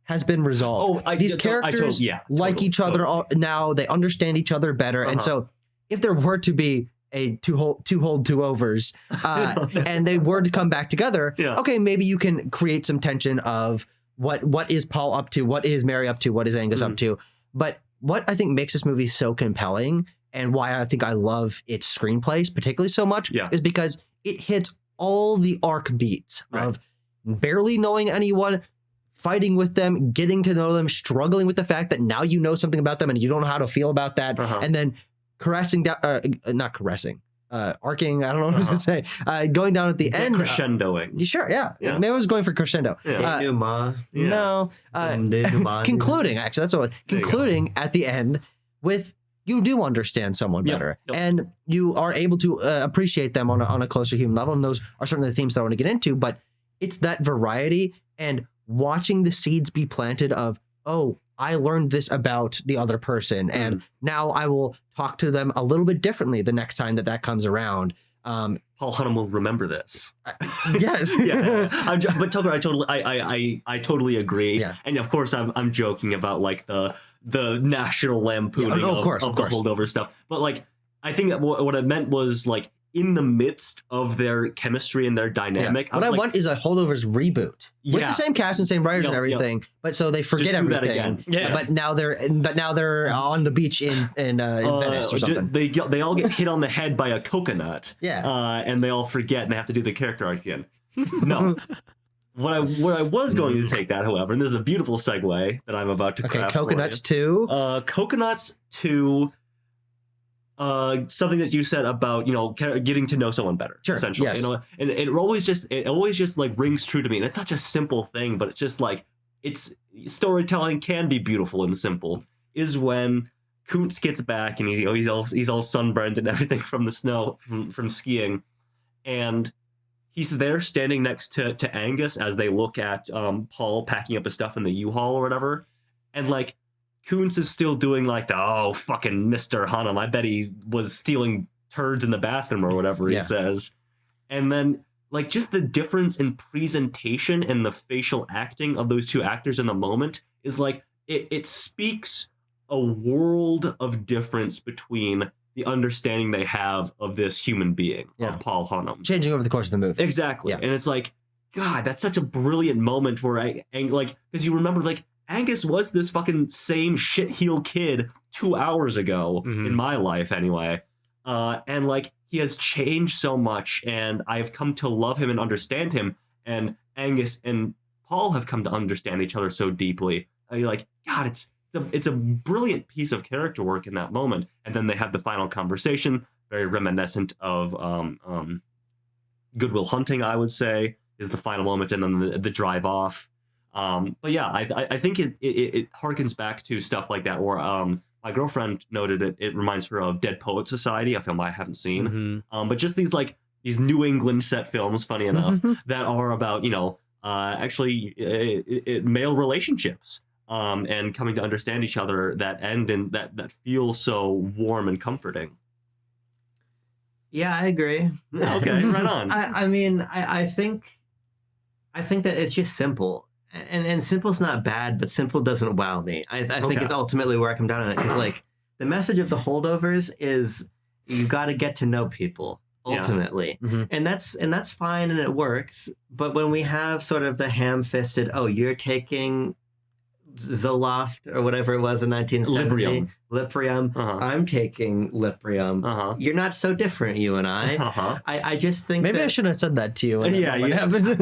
has been resolved. These characters like each other now. They understand each other better. And so if there were to be a two overs and they were to come back together, okay, maybe you can create some tension of what is Paul up to? What is Mary up to? What is Angus up to? But what I think makes this movie so compelling and why I think I love its screenplays particularly so much is because it hits all the arc beats of barely knowing anyone, fighting with them, getting to know them, struggling with the fact that now you know something about them and you don't know how to feel about that, and then arcing, I don't know what to say, going down at the end. Crescendoing. Sure, maybe I was going for crescendo. No. Concluding, actually, that's what concluding at the end with you do understand someone better, and you are able to appreciate them on a closer human level, and those are certainly the themes that I want to get into, but it's that variety and watching the seeds be planted of, I learned this about the other person, and now I will talk to them a little bit differently the next time that comes around. Paul Hunnam will remember this. Yes. But Tucker, I totally agree. Yeah. And of course, I'm joking about like the National Lampooning of the Holdover stuff. But like I think that what I meant was like in the midst of their chemistry and their dynamic. What I want is a Holdovers reboot with the same cast and same writers and everything, but so they forget everything. Yeah. But now they're on the beach in Venice or something. They all get hit on the head by a coconut. Yeah. And they all forget and they have to do the character arc again. No. What I was going to take that, however, and this is a beautiful segue that I'm about to craft. Coconuts too. Coconuts to something that you said about getting to know someone better. Sure. Essentially, Yes. and it always just like rings true to me, and it's such a simple thing, but it's just like it's storytelling can be beautiful and simple. Is when Kuntz gets back and he's all sunburned and everything from the snow from skiing, and he's there standing next to Angus as they look at Paul packing up his stuff in the U-Haul or whatever. And like Kuntz is still doing like fucking Mr. Hunnam. I bet he was stealing turds in the bathroom or whatever he says. And then like just the difference in presentation and the facial acting of those two actors in the moment is like it speaks a world of difference between the understanding they have of this human being, of Paul Hunnam. Changing over the course of the movie. Exactly. Yeah. And it's like, God, that's such a brilliant moment where because you remember like Angus was this fucking same shit-heeled kid 2 hours ago in my life anyway. And like he has changed so much and I've come to love him and understand him. And Angus and Paul have come to understand each other so deeply. You're like, God, it's a brilliant piece of character work in that moment. And then they have the final conversation, very reminiscent of Good Will Hunting, I would say, is the final moment, and then the drive off. But yeah, I think it harkens back to stuff like that. Or my girlfriend noted it reminds her of Dead Poets Society, a film I haven't seen. But just these New England set films, funny enough, that are about male relationships. And coming to understand each other that end and that feel so warm and comforting. Yeah, I agree. Okay, right on. I mean, I think that it's just simple, and simple's not bad, but simple doesn't wow me. I think it's ultimately where I come down on it, because like the message of the Holdovers is you got to get to know people ultimately, and that's fine and it works. But when we have sort of the ham-fisted, you're taking Zoloft or whatever it was in 1970. Liprium. I'm taking Liprium. You're not so different, you and I. I just think maybe I shouldn't have said that to you. What happened?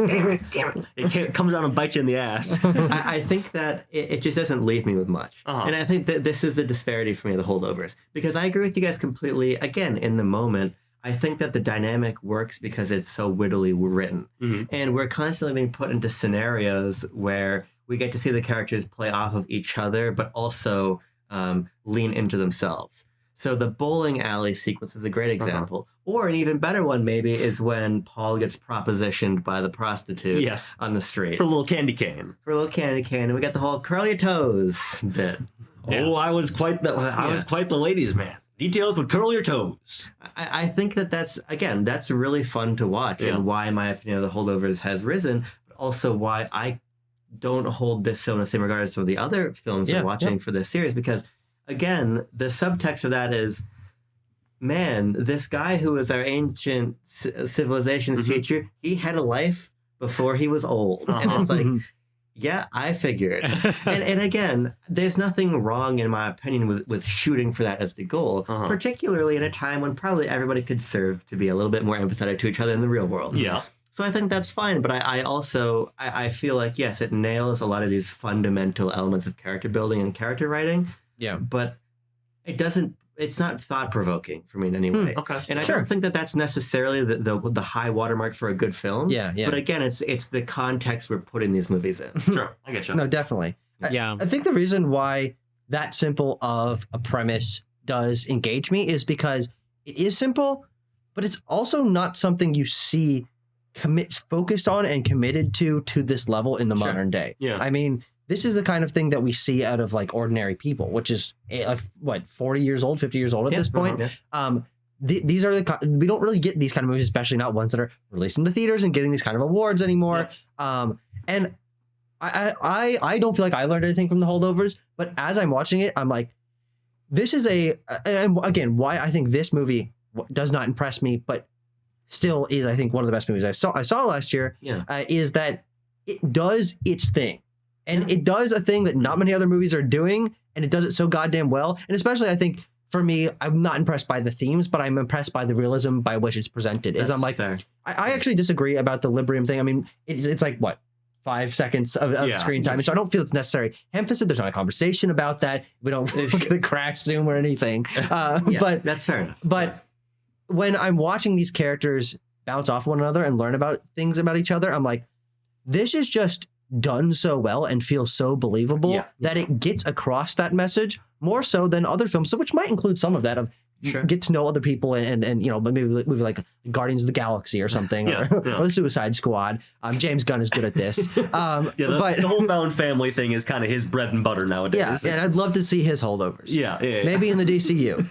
Damn it! It comes down and bite you in the ass. I think that it just doesn't leave me with much, and I think that this is a disparity for me, the Holdovers, because I agree with you guys completely. Again, in the moment, I think that the dynamic works because it's so wittily written, and we're constantly being put into scenarios where we get to see the characters play off of each other, but also lean into themselves. So the bowling alley sequence is a great example. Or an even better one, maybe, is when Paul gets propositioned by the prostitute on the street. For a little candy cane. And we got the whole curl your toes bit. Yeah. Oh, I was quite the ladies' man. Details would curl your toes. I think that's really fun to watch, and why my opinion of the Holdovers has risen, but also why I don't hold this film in the same regard as some of the other films we're watching for this series, because again, the subtext of that is, man, this guy who was our ancient civilizations teacher, he had a life before he was old. And it's like, yeah, I figured. and again, there's nothing wrong, in my opinion, with shooting for that as the goal, particularly in a time when probably everybody could serve to be a little bit more empathetic to each other in the real world. Yeah. So I think that's fine, but I also feel like, yes, it nails a lot of these fundamental elements of character building and character writing. Yeah. But it's not thought-provoking for me in any way. Okay. And I don't think that that's necessarily the high watermark for a good film. Yeah. But again, it's the context we're putting these movies in. Sure, I get you. No, definitely. I think the reason why that simple of a premise does engage me is because it is simple, but it's also not something you see focused on and committed to this level in the modern day. Yeah. I mean, this is the kind of thing that we see out of like Ordinary People, which is 40 years old, 50 years old at this point. These are we don't really get these kind of movies, especially not ones that are released into theaters and getting these kind of awards anymore. And I don't feel like I learned anything from the Holdovers, but as I'm watching it, I'm like, this is and again, why I think this movie does not impress me, but still is, I think, one of the best movies I saw last year. Yeah. Is that it does its thing, and it does a thing that not many other movies are doing, and it does it so goddamn well. And especially, I think for me, I'm not impressed by the themes, but I'm impressed by the realism by which it's presented. I'm like, fair. I actually disagree about the Librium thing. I mean, it's like what, 5 seconds of screen time, so I don't feel it's necessary. Emphasis, there's not a conversation about that. We don't get a crash zoom or anything. But that's fair enough. But when I'm watching these characters bounce off one another and learn about things about each other, I'm like, this is just done so well and feels so believable that it gets across that message more so than other films. So which might include some of that of get to know other people and you know, maybe movie like Guardians of the Galaxy or something or the Suicide Squad. James Gunn is good at this. But the whole Bound family thing is kind of his bread and butter nowadays. Yeah, and I'd love to see his holdovers. Yeah. Maybe in the DCU.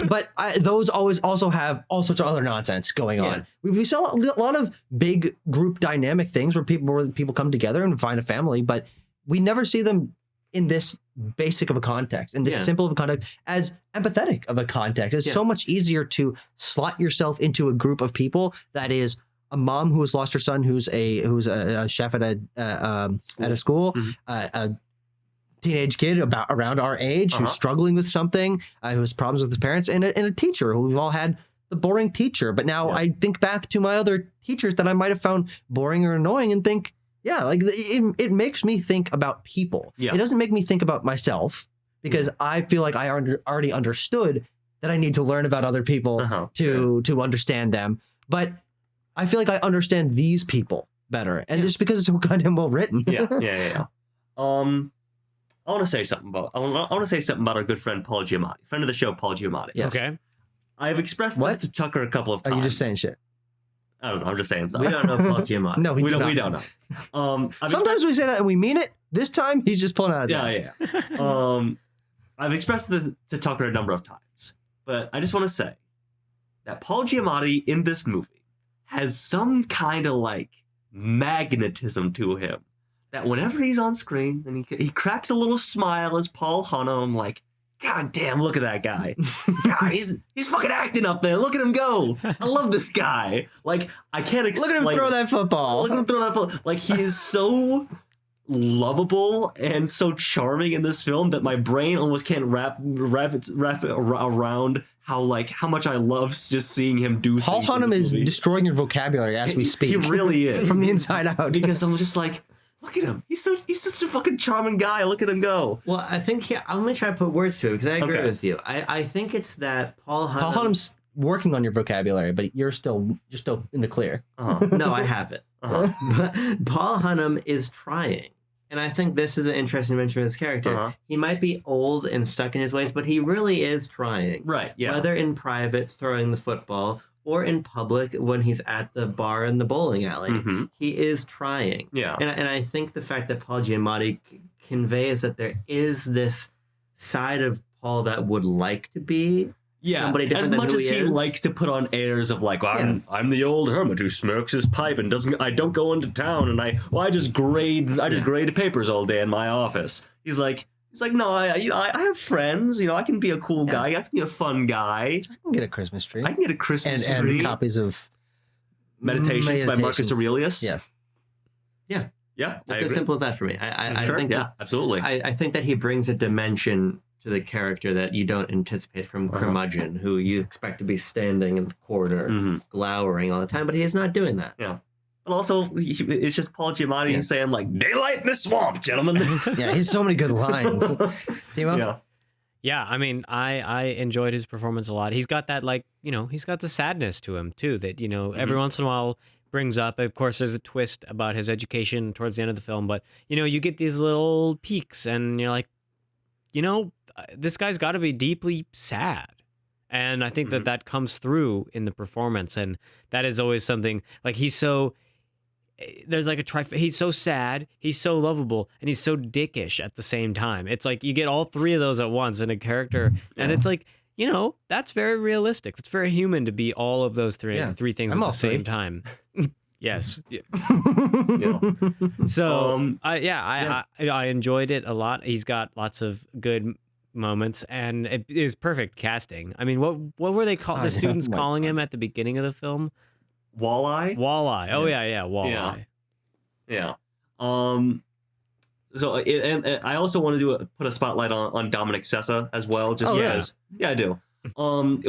But those always also have all sorts of other nonsense going on. We saw a lot of big group dynamic things where people come together and find a family, but we never see them in this basic of a context, in this simple of a context, as empathetic of a context. It's so much easier to slot yourself into a group of people that is a mom who has lost her son, who's a chef at a school, a teenage kid around our age who's struggling with something, who has problems with his parents, and a teacher who we've all had the boring teacher. But now I think back to my other teachers that I might have found boring or annoying and think, like it makes me think about people. It doesn't make me think about myself because I feel like I already understood that I need to learn about other people to understand them. But I feel like I understand these people better, and just because it's so goddamn well written. I want to say something about our good friend Paul Giamatti, friend of the show, Paul Giamatti. Yes. Okay. I've expressed this to Tucker a couple of times. Are you just saying shit? I don't know. I'm just saying We something. don't know Paul Giamatti. No, We don't know. Sometimes we say that and we mean it. This time, he's just pulling out his ass. I've expressed this to Tucker a number of times, but I just want to say that Paul Giamatti in this movie has some kind of like magnetism to him that whenever he's on screen and he cracks a little smile as Paul Hunnam, I'm like, God damn, look at that guy. God, he's fucking acting up there. Look at him go. I love this guy. Like, I can't explain. Look at him throw that football. Look at him throw that football. Like, he is so lovable and so charming in this film that my brain almost can't wrap it around how much I love just seeing him do Paul things in Hunnam this is movie. destroying your vocabulary as we speak. He really is. From the inside out. Because I'm just like, look at him. He's such a fucking charming guy. Look at him go. Well, I think I'm going to try to put words to it because I agree with you. I think it's that Paul Hunnam's working on your vocabulary, but you're still in the clear. No, I haven't. But Paul Hunnam is trying. And I think this is an interesting mention of his character. He might be old and stuck in his ways, but he really is trying. Right, yeah. Whether in private, throwing the football, or in public when he's at the bar in the bowling alley. He is trying. Yeah. And I think the fact that Paul Giamatti conveys that there is this side of Paul that would like to be somebody different as than much who as he likes to put on airs of like, I'm the old hermit who smokes his pipe and I don't go into town and I just grade papers all day in my office. He's like, no, I have friends. I can be a cool guy. I can be a fun guy. I can get a Christmas tree. I can get a Christmas tree. And copies of Meditations by Marcus Aurelius. Yes. Yeah. Yeah. It's as simple as that for me. I Sure, think absolutely. I think that he brings a dimension to the character that you don't anticipate from Curmudgeon, who you expect to be standing in the corner, glowering all the time, but he is not doing that. Yeah. But also, it's just Paul Giamatti saying, like, daylight in the swamp, gentlemen. Yeah, he's so many good lines. Timo? Yeah, I mean, I enjoyed his performance a lot. He's got that, like, he's got the sadness to him, too, that, every once in a while brings up. Of course, there's a twist about his education towards the end of the film, but, you get these little peaks, and you're like, this guy's got to be deeply sad. And I think that comes through in the performance, and that is always something, like, he's so... There's like he's so sad, he's so lovable, and he's so dickish at the same time. It's like you get all three of those at once in a character, and it's like, that's very realistic. It's very human to be all of those three things at the same time. Yes. So I enjoyed it a lot. He's got lots of good moments, and it is perfect casting. I mean, what were they called? The students calling him at the beginning of the film? Walleye. Walleye. Oh yeah, Walleye. Yeah. So and I also want to put a spotlight on Dominic Sessa as well, just because. Yeah, I do.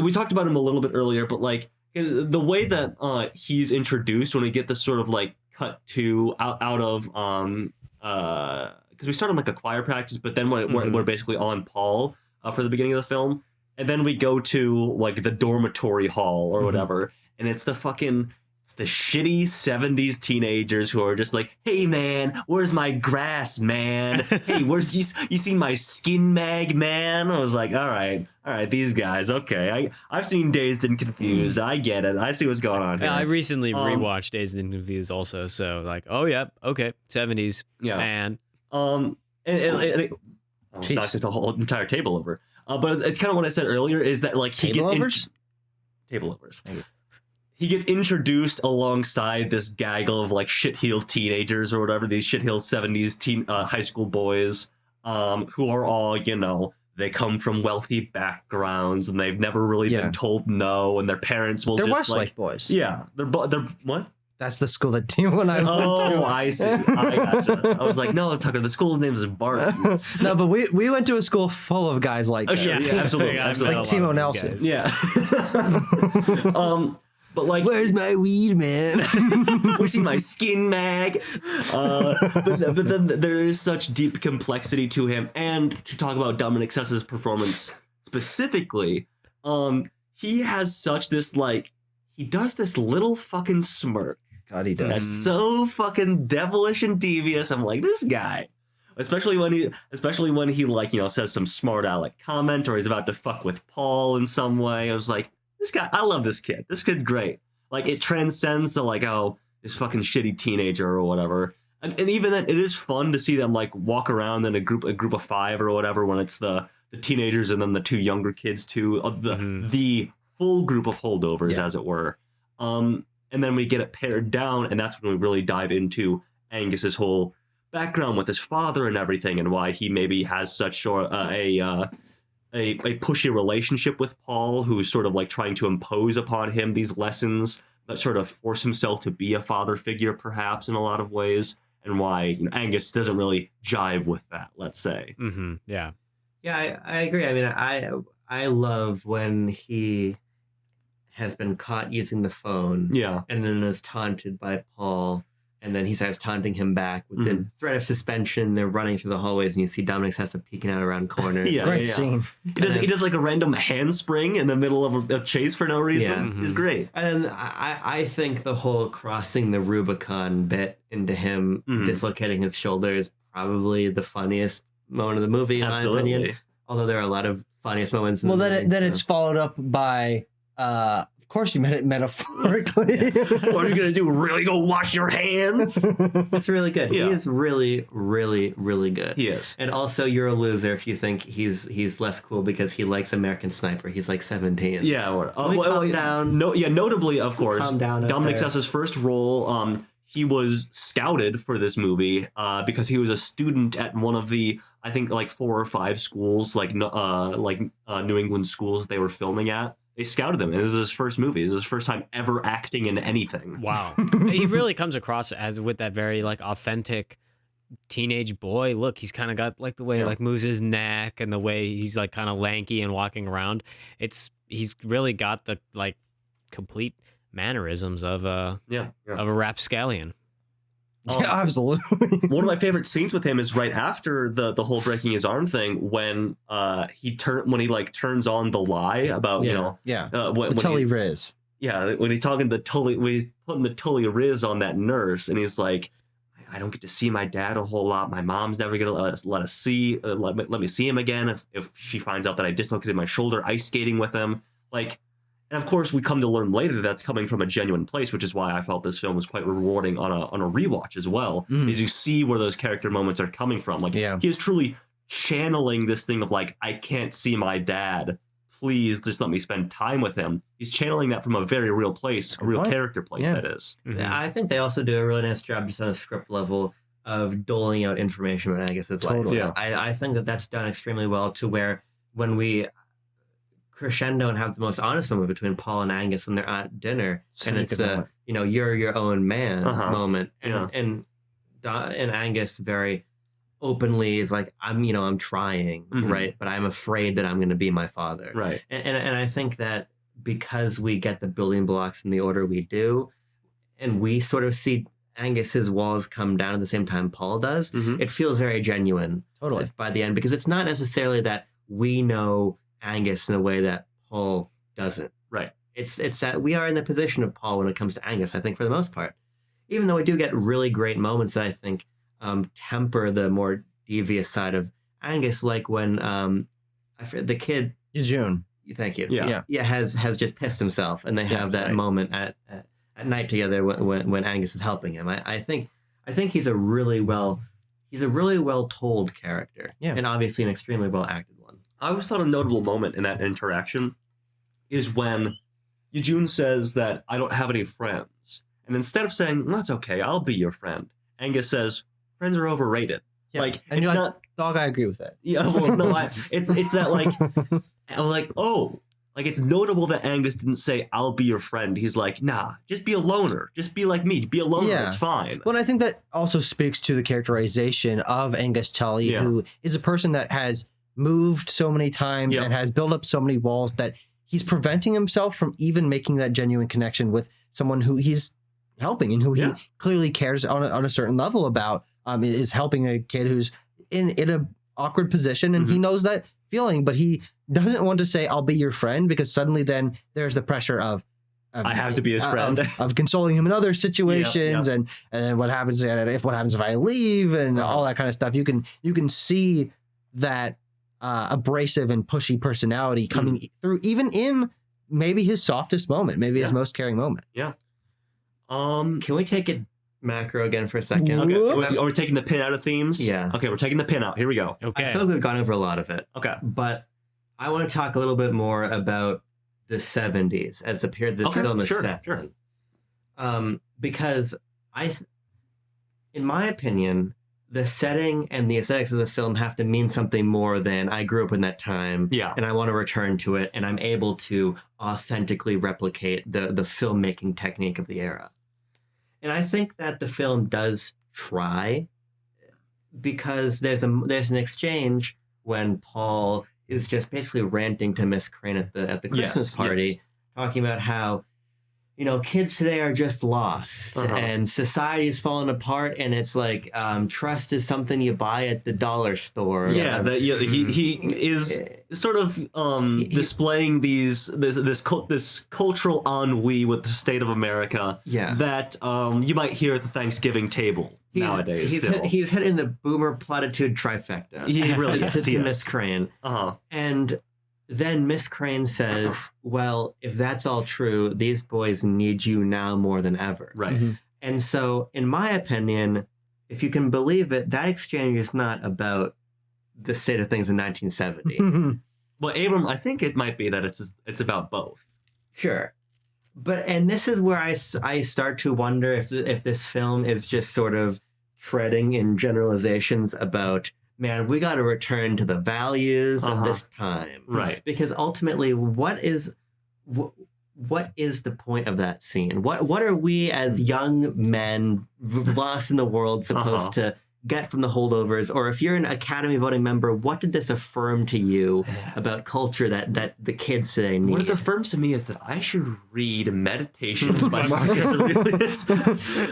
We talked about him a little bit earlier, but like the way that he's introduced when we get this sort of like cut to out of because we start on like a choir practice, but then we're basically on Paul for the beginning of the film, and then we go to like the dormitory hall or whatever, and it's the shitty 70s teenagers who are just like, hey man, where's my grass, man? Hey, where's you seen my skin mag, man? I was like, all right, these guys, okay. I've seen Dazed and Confused. I get it. I see what's going on here. Yeah, I recently rewatched Dazed and Confused also, so like, oh yeah, okay, 70s. Yeah. Man. And it knocked the whole entire table over. But it's kind of what I said earlier is that like he table gets table overs. He gets introduced alongside this gaggle of like shitheel teenagers or whatever, these shitheel 70s high school boys who are all, you know, they come from wealthy backgrounds and they've never really been told no, and their parents will they're just Westlake like boys. Yeah, they're what? That's the school that Timo and I went to. Oh, I see. I gotcha. I was like, no, Tucker, the school's name is Bart. No, but we went to a school full of guys like that. Yeah, absolutely. Like Timo Nelson. Yeah. But like, where's my weed, man? Where's my skin mag? But then there is such deep complexity to him, and to talk about Dominic Sessa's performance specifically, he has such this like, he does this little fucking smirk. God, he does. That's so fucking devilish and devious. I'm like, this guy. Especially when he like, you know, says some smart aleck comment or he's about to fuck with Paul in some way. I was like, this guy, I love this kid. This kid's great. Like, it transcends the like, oh, this fucking shitty teenager or whatever. And even then, it is fun to see them like walk around in a group of five or whatever when it's the teenagers and then the two younger kids too, the full group of holdovers, as it were. And then we get it pared down, and that's when we really dive into Angus's whole background with his father and everything, and why he maybe has such a pushy relationship with Paul, who's sort of like trying to impose upon him these lessons that sort of force himself to be a father figure, perhaps in a lot of ways, and why, you know, Angus doesn't really jive with that, let's say. Mm-hmm. Yeah. Yeah, I agree. I mean, I love when he has been caught using the phone, and then is taunted by Paul. And then he starts taunting him back with the threat of suspension. They're running through the hallways, and you see Dominic Sessa peeking out around corners. Great scene. He does like a random handspring in the middle of a chase for no reason. Yeah. It's great. And I think the whole crossing the Rubicon bit into him dislocating his shoulder is probably the funniest moment of the movie, in my opinion. Although there are a lot of funniest moments. In the movie, then it's followed up by... of course you meant it metaphorically. What are you gonna do? Really go wash your hands? It's really good. Yeah. He is really, really, really good. He is. And also, you're a loser if you think he's less cool because he likes American Sniper. He's like 17. Yeah. Calm down. Notably, of course, Calm down Dominic Sessa's first role. He was scouted for this movie because he was a student at one of the, I think, like 4 or 5 schools, like New England schools they were filming at. They scouted him, and this is his first movie. This is his first time ever acting in anything. Wow. He really comes across as with that very like authentic teenage boy look. He's kind of got like the way like moves his neck and the way he's like kind of lanky and walking around. He's really got the like complete mannerisms of a rapscallion. Yeah, absolutely. One of my favorite scenes with him is right after the whole breaking his arm thing, when he turns on the lie about when Tully Riz. Yeah, when he's talking to Tully, when he's putting the Tully Riz on that nurse, and he's like, I don't get to see my dad a whole lot. My mom's never gonna let me see him again if she finds out that I dislocated my shoulder ice skating with him. Like. And of course, we come to learn later that that's coming from a genuine place, which is why I felt this film was quite rewarding on a rewatch as well. Is you see where those character moments are coming from. Like he is truly channeling this thing of like, I can't see my dad. Please just let me spend time with him. He's channeling that from a very real place, a real character place. That is. Mm-hmm. I think they also do a really nice job just on a script level of doling out information about Angus's life. Yeah. I think that's done extremely well to where when we crescendo and have the most honest moment between Paul and Angus when they're at dinner, Such and a it's good moment. you're your own man moment, Yeah. and Angus very openly is like, I'm trying, Mhm. right, but I'm afraid that I'm going to be my father, Right. and I think that because we get the building blocks in the order we do, and we sort of see Angus's walls come down at the same time Paul does, Mhm. it feels very genuine Totally. by the end, because it's not necessarily that we know Angus in a way that Paul doesn't. Right. It's that we are in the position of Paul when it comes to Angus, I think, for the most part. Even though we do get really great moments that I think temper the more devious side of Angus, like when the kid, June. thank you, Yeah. has just pissed himself, and they have that right. moment at night together when Angus is helping him. I think he's a really well told character, and obviously an extremely well acted one. I always thought a notable moment in that interaction is when Eugene says that I don't have any friends. And instead of saying, well, that's okay, I'll be your friend, Angus says, friends are overrated. Yeah. Like, And it's you're not, like, dog, I agree with that. yeah, well, no, it's that like, I'm like, oh, like it's notable that Angus didn't say, I'll be your friend. He's like, nah, just be a loner. Just be like me. Be a loner. Yeah. It's fine. Well, I think that also speaks to the characterization of Angus Tully, Yeah. who is a person that has moved so many times Yep. and has built up so many walls that he's preventing himself from even making that genuine connection with someone who he's helping and who he Yeah. clearly cares on a certain level about. Is helping a kid who's in a awkward position, and he knows that feeling, but he doesn't want to say, I'll be your friend, because suddenly then there's the pressure of I have to be his friend. of consoling him in other situations, yeah. and then what happens if I leave, and all that kind of stuff. You can see that abrasive and pushy personality coming through, even in maybe his softest moment, maybe his most caring moment. Yeah. Can we take it macro again for a second? Okay. Are we taking the pin out of themes? Yeah. Okay, we're taking the pin out. Here we go. Okay. I feel like we've gone over a lot of it, Okay. but I want to talk a little bit more about the 70s as the period this Okay, film is sure, set sure. in. Because in my opinion, the setting and the aesthetics of the film have to mean something more than I grew up in that time, Yeah. and I want to return to it, and I'm able to authentically replicate the filmmaking technique of the era. And I think that the film does try, because there's an exchange when Paul is just basically ranting to Miss Crane at the Christmas party, talking about how, kids today are just lost, and society is falling apart, and it's like trust is something you buy at the dollar store. Yeah, he is sort of displaying this cultural ennui with the state of America. Yeah. That you might hear at the Thanksgiving table nowadays. He's hitting the boomer platitude trifecta. He really is, to yes. Miss Crane. Uh-huh. And then Miss Crane says, well, if that's all true, these boys need you now more than ever. Right. And so, in my opinion, if you can believe it, that exchange is not about the state of things in 1970. Well, Abram, I think it might be that it's about both. Sure. And this is where I start to wonder if this film is just sort of treading in generalizations about, man, we got to return to the values of this time. Right. Because ultimately, what is the point of that scene? What are we as young men lost in the world supposed to get from the Holdovers? Or if you're an Academy voting member, what did this affirm to you about culture that the kids today need? What it affirms to me is that I should read Meditations by Marcus Aurelius.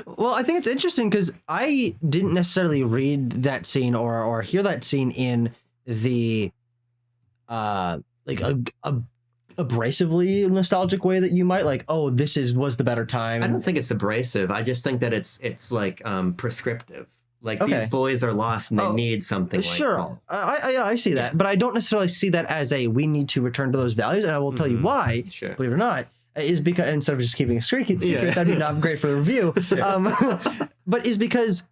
Well, I think it's interesting because I didn't necessarily read that scene or hear that scene in the like a abrasively nostalgic way that you might like. Oh, was the better time. I don't think it's abrasive. I just think that it's like prescriptive. Like these boys are lost and they need something. Sure, like I see that, but I don't necessarily see that as we need to return to those values, and I will tell you why. Sure. Believe it or not, is because instead of just keeping a secret, that'd be not great for the review. But is because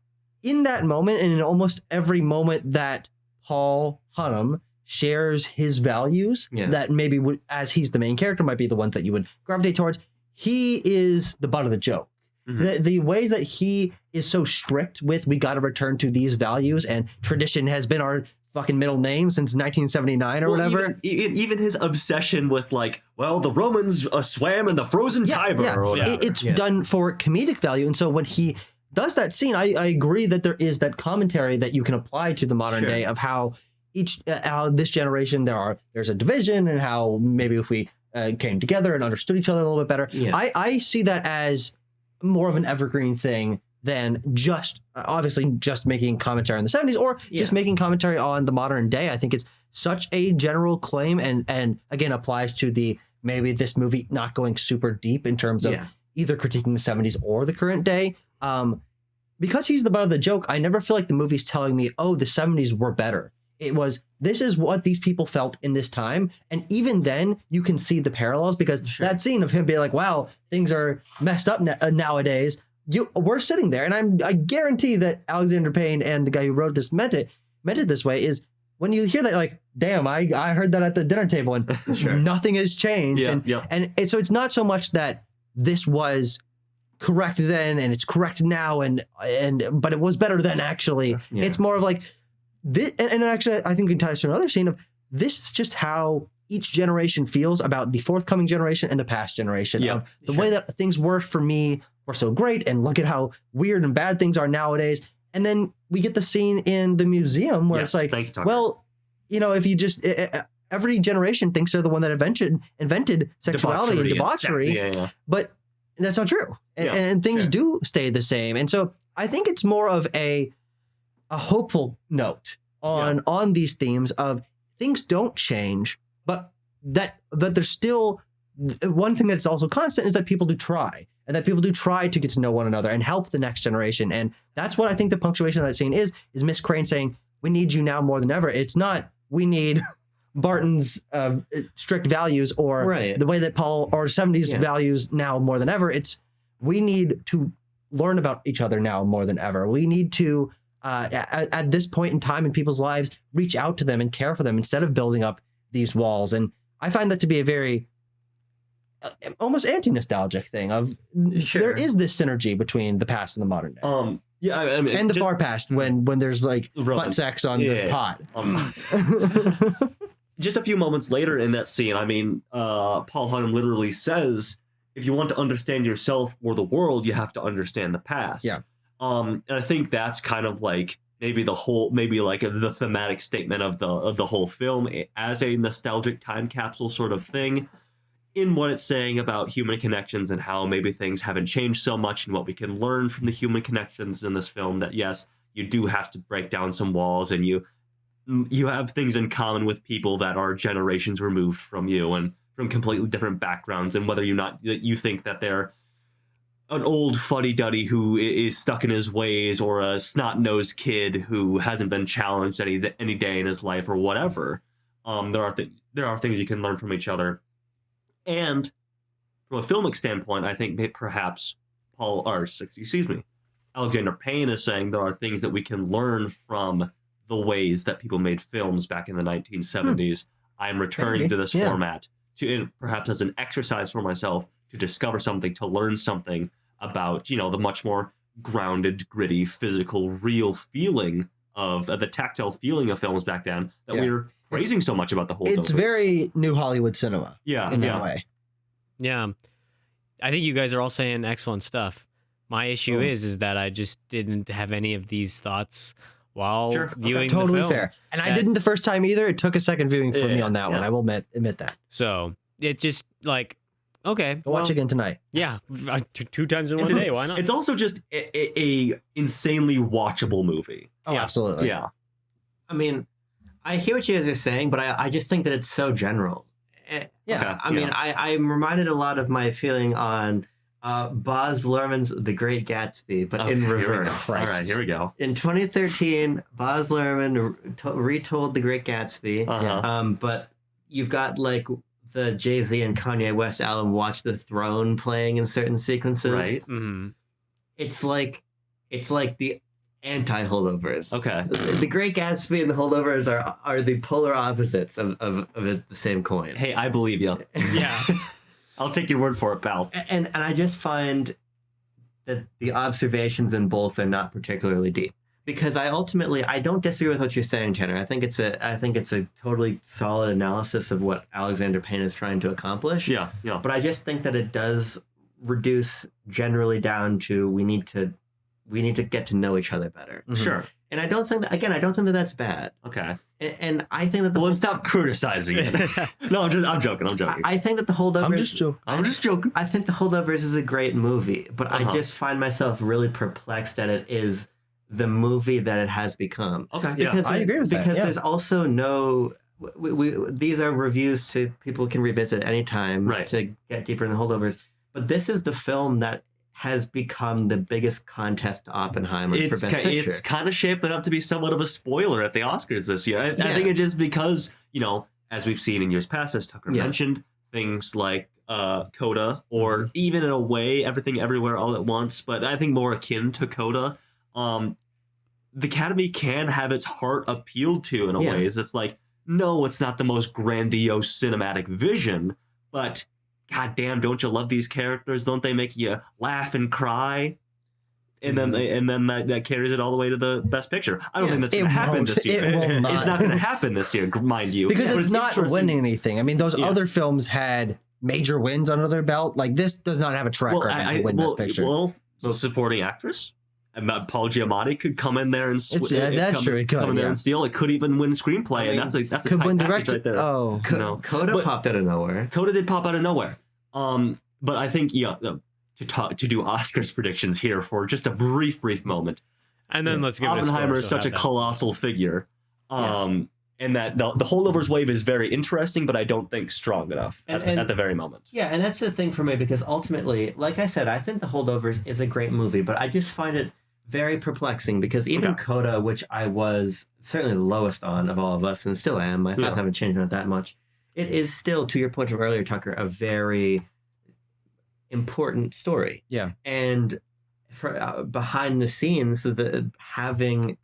in that moment and in almost every moment that Paul Hunnam shares his values, that maybe would, as he's the main character, might be the ones that you would gravitate towards. He is the butt of the joke. The way that he is so strict with, we got to return to these values, and tradition has been our fucking middle name since 1979 or whatever. Even his obsession with like, well, the Romans swam in the frozen Tiber or whatever. It's done for comedic value. And so when he does that scene, I agree that there is that commentary that you can apply to the modern day of how how this generation there's a division, and how maybe if we came together and understood each other a little bit better. Yeah. I see that as more of an evergreen thing than just obviously just making commentary on the 70s or just making commentary on the modern day. I think it's such a general claim, and again applies to the maybe this movie not going super deep in terms of either critiquing the 70s or the current day. Because he's the butt of the joke, I never feel like the movie's telling me, oh, the 70s were better. It was, this is what these people felt in this time. And even then, you can see the parallels, because that scene of him being like, wow, things are messed up nowadays. We're sitting there, and I guarantee that Alexander Payne and the guy who wrote this meant it this way, is when you hear that, like, damn, I heard that at the dinner table, and nothing has changed. And so it's not so much that this was correct then and it's correct now, but it was better then, actually. It's more of like this, and actually I think we can tie this to another scene of this is just how each generation feels about the forthcoming generation and the past generation. Of the way that things were for me were so great, and look at how weird and bad things are nowadays. And then we get the scene in the museum where it's like, well, you know, if you just every generation thinks they're the one that invented sexuality and debauchery, but that's not true. And things do stay the same. And so I think it's more of a hopeful note on these themes of things don't change, but that there's still one thing that's also constant is that people do try, and that people do try to get to know one another and help the next generation. And that's what I think the punctuation of that scene is Miss Crane saying, we need you now more than ever. It's not, we need Barton's strict values or the way that Paul or 70s values now more than ever. It's, we need to learn about each other now more than ever. We need to, at this point in time in people's lives, reach out to them and care for them instead of building up these walls. And I find that to be a very almost anti-nostalgic thing of there is this synergy between the past and the modern day. I mean, and the far past when there's like butt sex on the pot. Just a few moments later in that scene, I mean, Paul Hunnam literally says, if you want to understand yourself or the world, you have to understand the past. And I think that's kind of like maybe the thematic statement of the whole film as a nostalgic time capsule sort of thing, in what it's saying about human connections and how maybe things haven't changed so much, and what we can learn from the human connections in this film, that yes, you do have to break down some walls, and you have things in common with people that are generations removed from you and from completely different backgrounds, and whether you think that they're an old fuddy-duddy who is stuck in his ways, or a snot-nosed kid who hasn't been challenged any day in his life, or whatever. There are things you can learn from each other. And from a filmic standpoint, I think perhaps Alexander Payne is saying there are things that we can learn from the ways that people made films back in the 1970s. I'm returning to this format to perhaps as an exercise for myself to discover something, to learn something about, the much more grounded, gritty, physical, real feeling of the tactile feeling of films back then that we were praising so much about the Holdovers. It's very new Hollywood cinema. In that way. Yeah. I think you guys are all saying excellent stuff. My issue is that I just didn't have any of these thoughts while viewing the film. Totally fair. And I didn't the first time either. It took a second viewing for me on that one. I will admit that. So it just like, okay. Go watch again tonight. Yeah. Two times in one day. Why not? It's also just a insanely watchable movie. Oh, absolutely. Yeah. I mean, I hear what you guys are saying, but I just think that it's so general. I'm reminded a lot of my feeling on Baz Luhrmann's The Great Gatsby, but in reverse. All right, here we go. In 2013, Baz Luhrmann retold The Great Gatsby, but you've got like the Jay-Z and Kanye West album Watch the Throne playing in certain sequences. Right. Mm-hmm. It's like the anti-Holdovers. Okay. The Great Gatsby and the Holdovers are the polar opposites of the same coin. Hey, I believe you. Yeah. I'll take your word for it, pal. And I just find that the observations in both are not particularly deep. because I don't disagree with what you're saying, Tanner. I think it's a totally solid analysis of what Alexander Payne is trying to accomplish. Yeah. But I just think that it does reduce generally down to we need to get to know each other better. Sure. And I don't think that that's bad. Okay. And I think that Well, let's stop criticizing it. No, I'm joking. I think that the Holdovers. I'm just joking. I think the Holdovers is a great movie, but I just find myself really perplexed that it is the movie that it has become. Okay. Because I agree with that. Because Yeah. there's also no. These are reviews to people can revisit anytime to get deeper in the Holdovers. But this is the film that has become the biggest contest to Oppenheimer for Best Picture. It's kind of shaping up to be somewhat of a spoiler at the Oscars this year. I think it's just because, as we've seen in years past, as Tucker mentioned, things like Coda, or even in a way, Everything Everywhere All at Once, but I think more akin to Coda, the Academy can have its heart appealed to in a way. It's like, no, it's not the most grandiose cinematic vision, but God damn, don't you love these characters? Don't they make you laugh and cry? And then that carries it all the way to the Best Picture. I don't think that's going to happen this year. It will not. It's not going to happen this year, mind you. Because But it's not interesting. winning anything. I mean, those other films had major wins under their belt. Like, this does not have a track record to win Best Picture. Well, supporting actress. And Paul Giamatti could come in there and That's true. It could, come in there and steal. It could even win screenplay, and that's a could tight win package director. right there. Oh, Coda popped out of nowhere. Coda did pop out of nowhere. But I think to do Oscars predictions here for just a brief moment. And then let's give it a score, Oppenheimer is so such a have that. colossal figure. And that the Holdovers wave is very interesting, but I don't think strong enough at the very moment. Yeah, and that's the thing for me, because ultimately, like I said, I think The Holdovers is a great movie, but I just find it very perplexing, because even Coda, which I was certainly the lowest on of all of us, and still am, my thoughts haven't changed on it that much, it is still, to your point from earlier, Tucker, a very important story. Yeah. And for behind the scenes, having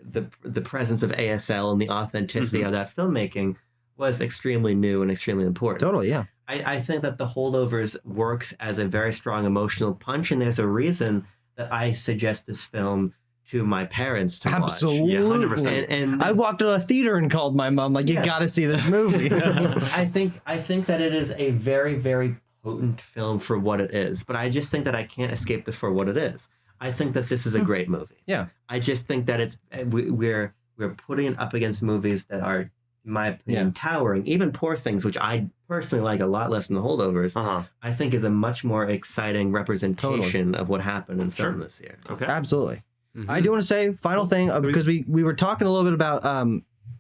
the presence of ASL and the authenticity of that filmmaking was extremely new and extremely important. totally, yeah. I think that The Holdovers works as a very strong emotional punch, and there's a reason that I suggest this film to my parents to Absolutely. Yeah, 100%. And I walked to a theater and called my mom, like, you got to see this movie. I think that it is a very, very potent film for what it is, but I just think that I can't escape the for what it is. I think that this is a great movie. Yeah. I just think that we're putting it up against movies that are, in my opinion, towering. Even Poor Things, which I personally like a lot less than The Holdovers, I think is a much more exciting representation of what happened in film this year. Okay. Absolutely. I do want to say, final thing, because we were talking a little bit about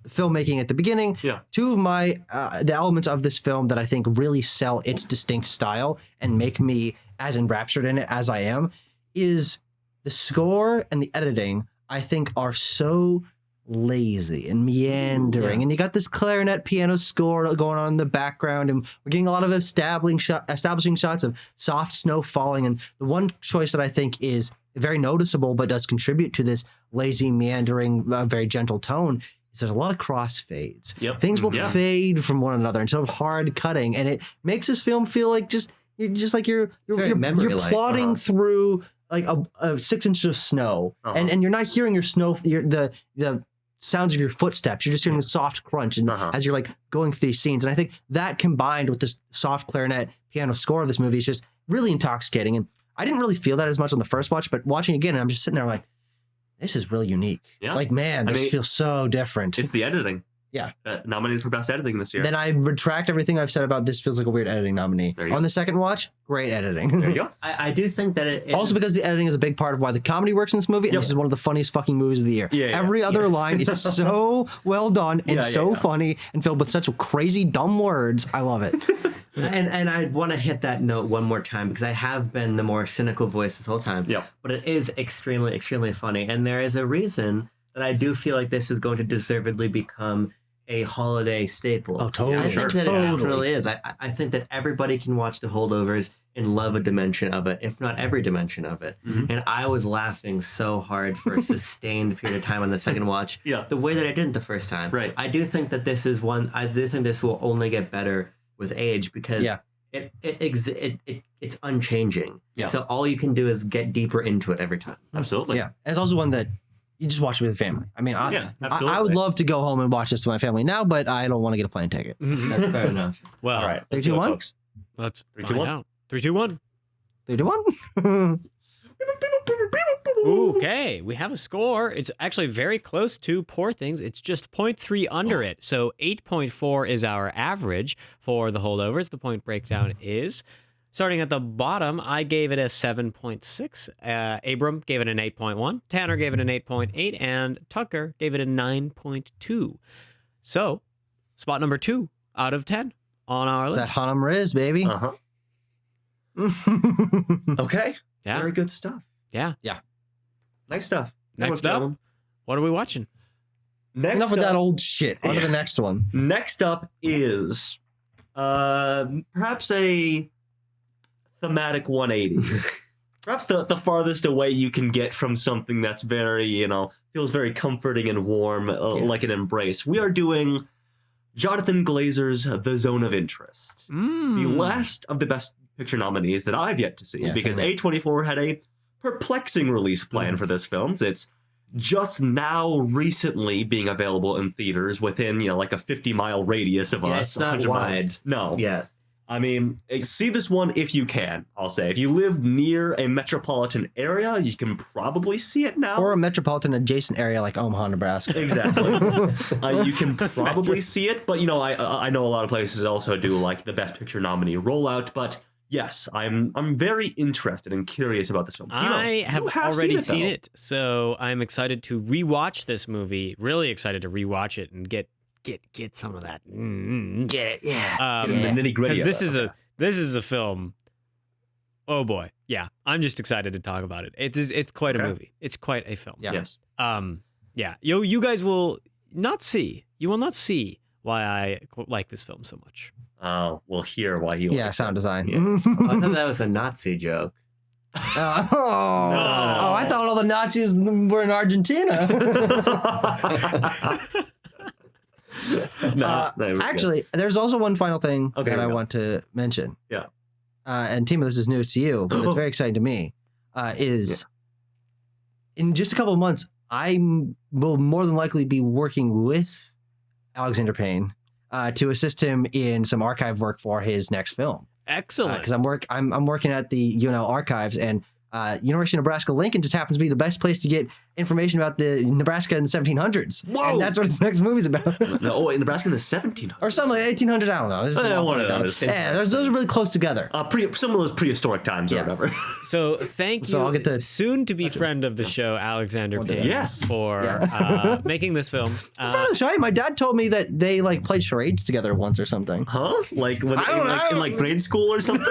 filmmaking at the beginning. Yeah. Two of my the elements of this film that I think really sell its distinct style and make me as enraptured in it as I am is the score and the editing. I think are so lazy and meandering, and you got this clarinet piano score going on in the background, and we're getting a lot of establishing shots of soft snow falling. And the one choice that I think is very noticeable but does contribute to this lazy, meandering, very gentle tone is there's a lot of crossfades. Yep. Things will fade from one another instead of hard cutting, and it makes this film feel like you're plodding through like a 6 inches of snow, and you're not hearing your snow, the sounds of your footsteps. You're just hearing the soft crunch, and as you're like going through these scenes. And I think that combined with this soft clarinet piano score of this movie is just really intoxicating. And I didn't really feel that as much on the first watch, but watching again, I'm just sitting there like, this is really unique. Yeah. Like, man, this feels so different. It's the editing. Yeah. Nominated for Best Editing this year. Then I retract everything I've said about this feels like a weird editing nominee. On the second watch, great editing. There you go. I do think that it is. Also because the editing is a big part of why the comedy works in this movie, and this is one of the funniest fucking movies of the year. Every other line is so well done and so funny and filled with such crazy dumb words. I love it. And I want to hit that note one more time, because I have been the more cynical voice this whole time. Yeah. But it is extremely, extremely funny. And there is a reason that I do feel like this is going to deservedly become a holiday staple. Oh, totally. I think that it really is. I think that everybody can watch The Holdovers and love a dimension of it, if not every dimension of it. And I was laughing so hard for a sustained period of time on the second watch. The way that I didn't the first time. Right. I do think that this is one. I do think this will only get better with age, because it's unchanging. So all you can do is get deeper into it every time. Absolutely. Yeah. And it's also one that you just watch it with the family. I mean, Yeah, I absolutely. would love to go home and watch this with my family now, but I don't want to get a plane ticket. That's fair enough. Well, All right. 3, let's 2, do it, 1? folks. let's 3, 2, find 1. out. 3, 2, 1. 3 to 1. Okay, we have a score. It's actually very close to Poor Things. It's just 0.3 under it. So 8.4 is our average for the Holdovers. The point breakdown is starting at the bottom. I gave it a 7.6. Abram gave it an 8.1. Tanner gave it an 8.8, and Tucker gave it a 9.2. So spot number 2 out of 10 on our It's list. that Hanum Riz, baby. Uh-huh. Okay. Yeah, Very good stuff. yeah. Nice stuff. Next up, what are we watching? Next Enough with up, that old shit. On to the next one. Next up is perhaps a thematic 180. Perhaps the farthest away you can get from something that's very, feels very comforting and warm, like an embrace. We are doing Jonathan Glazer's The Zone of Interest. The last of the Best Picture nominees that I've yet to see, Yeah, because same here. A24 had a perplexing release plan for this film. It's just now recently being available in theaters within, like a 50-mile radius of Yeah, us. it's not 100 mile. wide. No. Yeah. I mean, see this one if you can, I'll say. If you live near a metropolitan area, you can probably see it now. Or a metropolitan adjacent area like Omaha, Nebraska. Exactly. You can probably see it, but I know a lot of places also do like the Best Picture nominee rollout. But yes, I'm very interested and curious about this film. Timo, I you have already seen though. it, so I'm excited to rewatch this movie. Really excited to rewatch it and get some of that. Get it? Yeah. The nitty gritty. Because this is a film. Oh boy, yeah. I'm just excited to talk about it. It's quite a Okay. movie. It's quite a film. Yeah. Yes. Yeah. You guys will not see. You will not see why I like this film so much. We'll hear why he. Yeah, likes sound it. design. Yeah. I thought that was a Nazi joke. I thought all the Nazis were in Argentina. Nice. That was good. Actually, there's also one final thing Okay, that here I we go. want to mention. Yeah. And Timo, this is news to you, but it's very exciting to me. Is in just a couple of months, I will more than likely be working with Alexander Payne to assist him in some archive work for his next film. Excellent. Because I'm working at the UNL archives, and University of Nebraska Lincoln just happens to be the best place to get information about the Nebraska in the 1700s. Whoa! And that's what his next movie's about. No, in Nebraska in the 1700s. Or something like 1800s. I don't know. This is Yeah, all one of fucked up. those. Yeah, those are really close together. Some of those prehistoric times or Yeah. whatever. So thank you, So I'll get to- soon to be friend of the show, Alexander Payne, Yes. for making this film. In front of the show, my dad told me that they played charades together once or something. Huh? Like when I don't know. in grade school or something?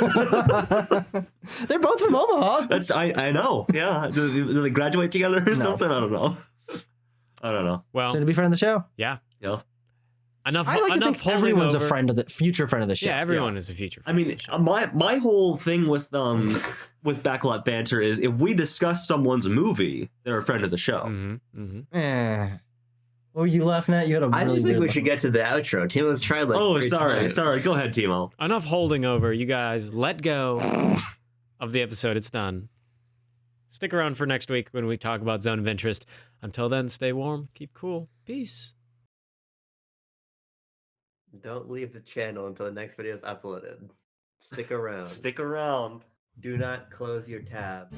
They're both from Omaha. I know. Yeah. Do they graduate together or something? I don't know. I don't know. Well, So to be friend of the show. yeah. Yeah. Enough. I like to enough think holding everyone's over. a friend of the future friend of the show. Yeah, everyone is a future. I mean, friend of the show. my whole thing with Backlot Banter is if we discuss someone's movie, they're a friend of the show. What were you laughing at? You had a I really just think weird we should get to the outro. Timo's tried like Oh, 3 sorry. times. Go ahead, Timo. Enough holding over. You guys, let go of the episode. It's done. Stick around for next week when we talk about Zone of Interest. Until then, stay warm, keep cool. Peace. Don't leave the channel until the next video is uploaded. Stick around. Stick around. Do not close your tab.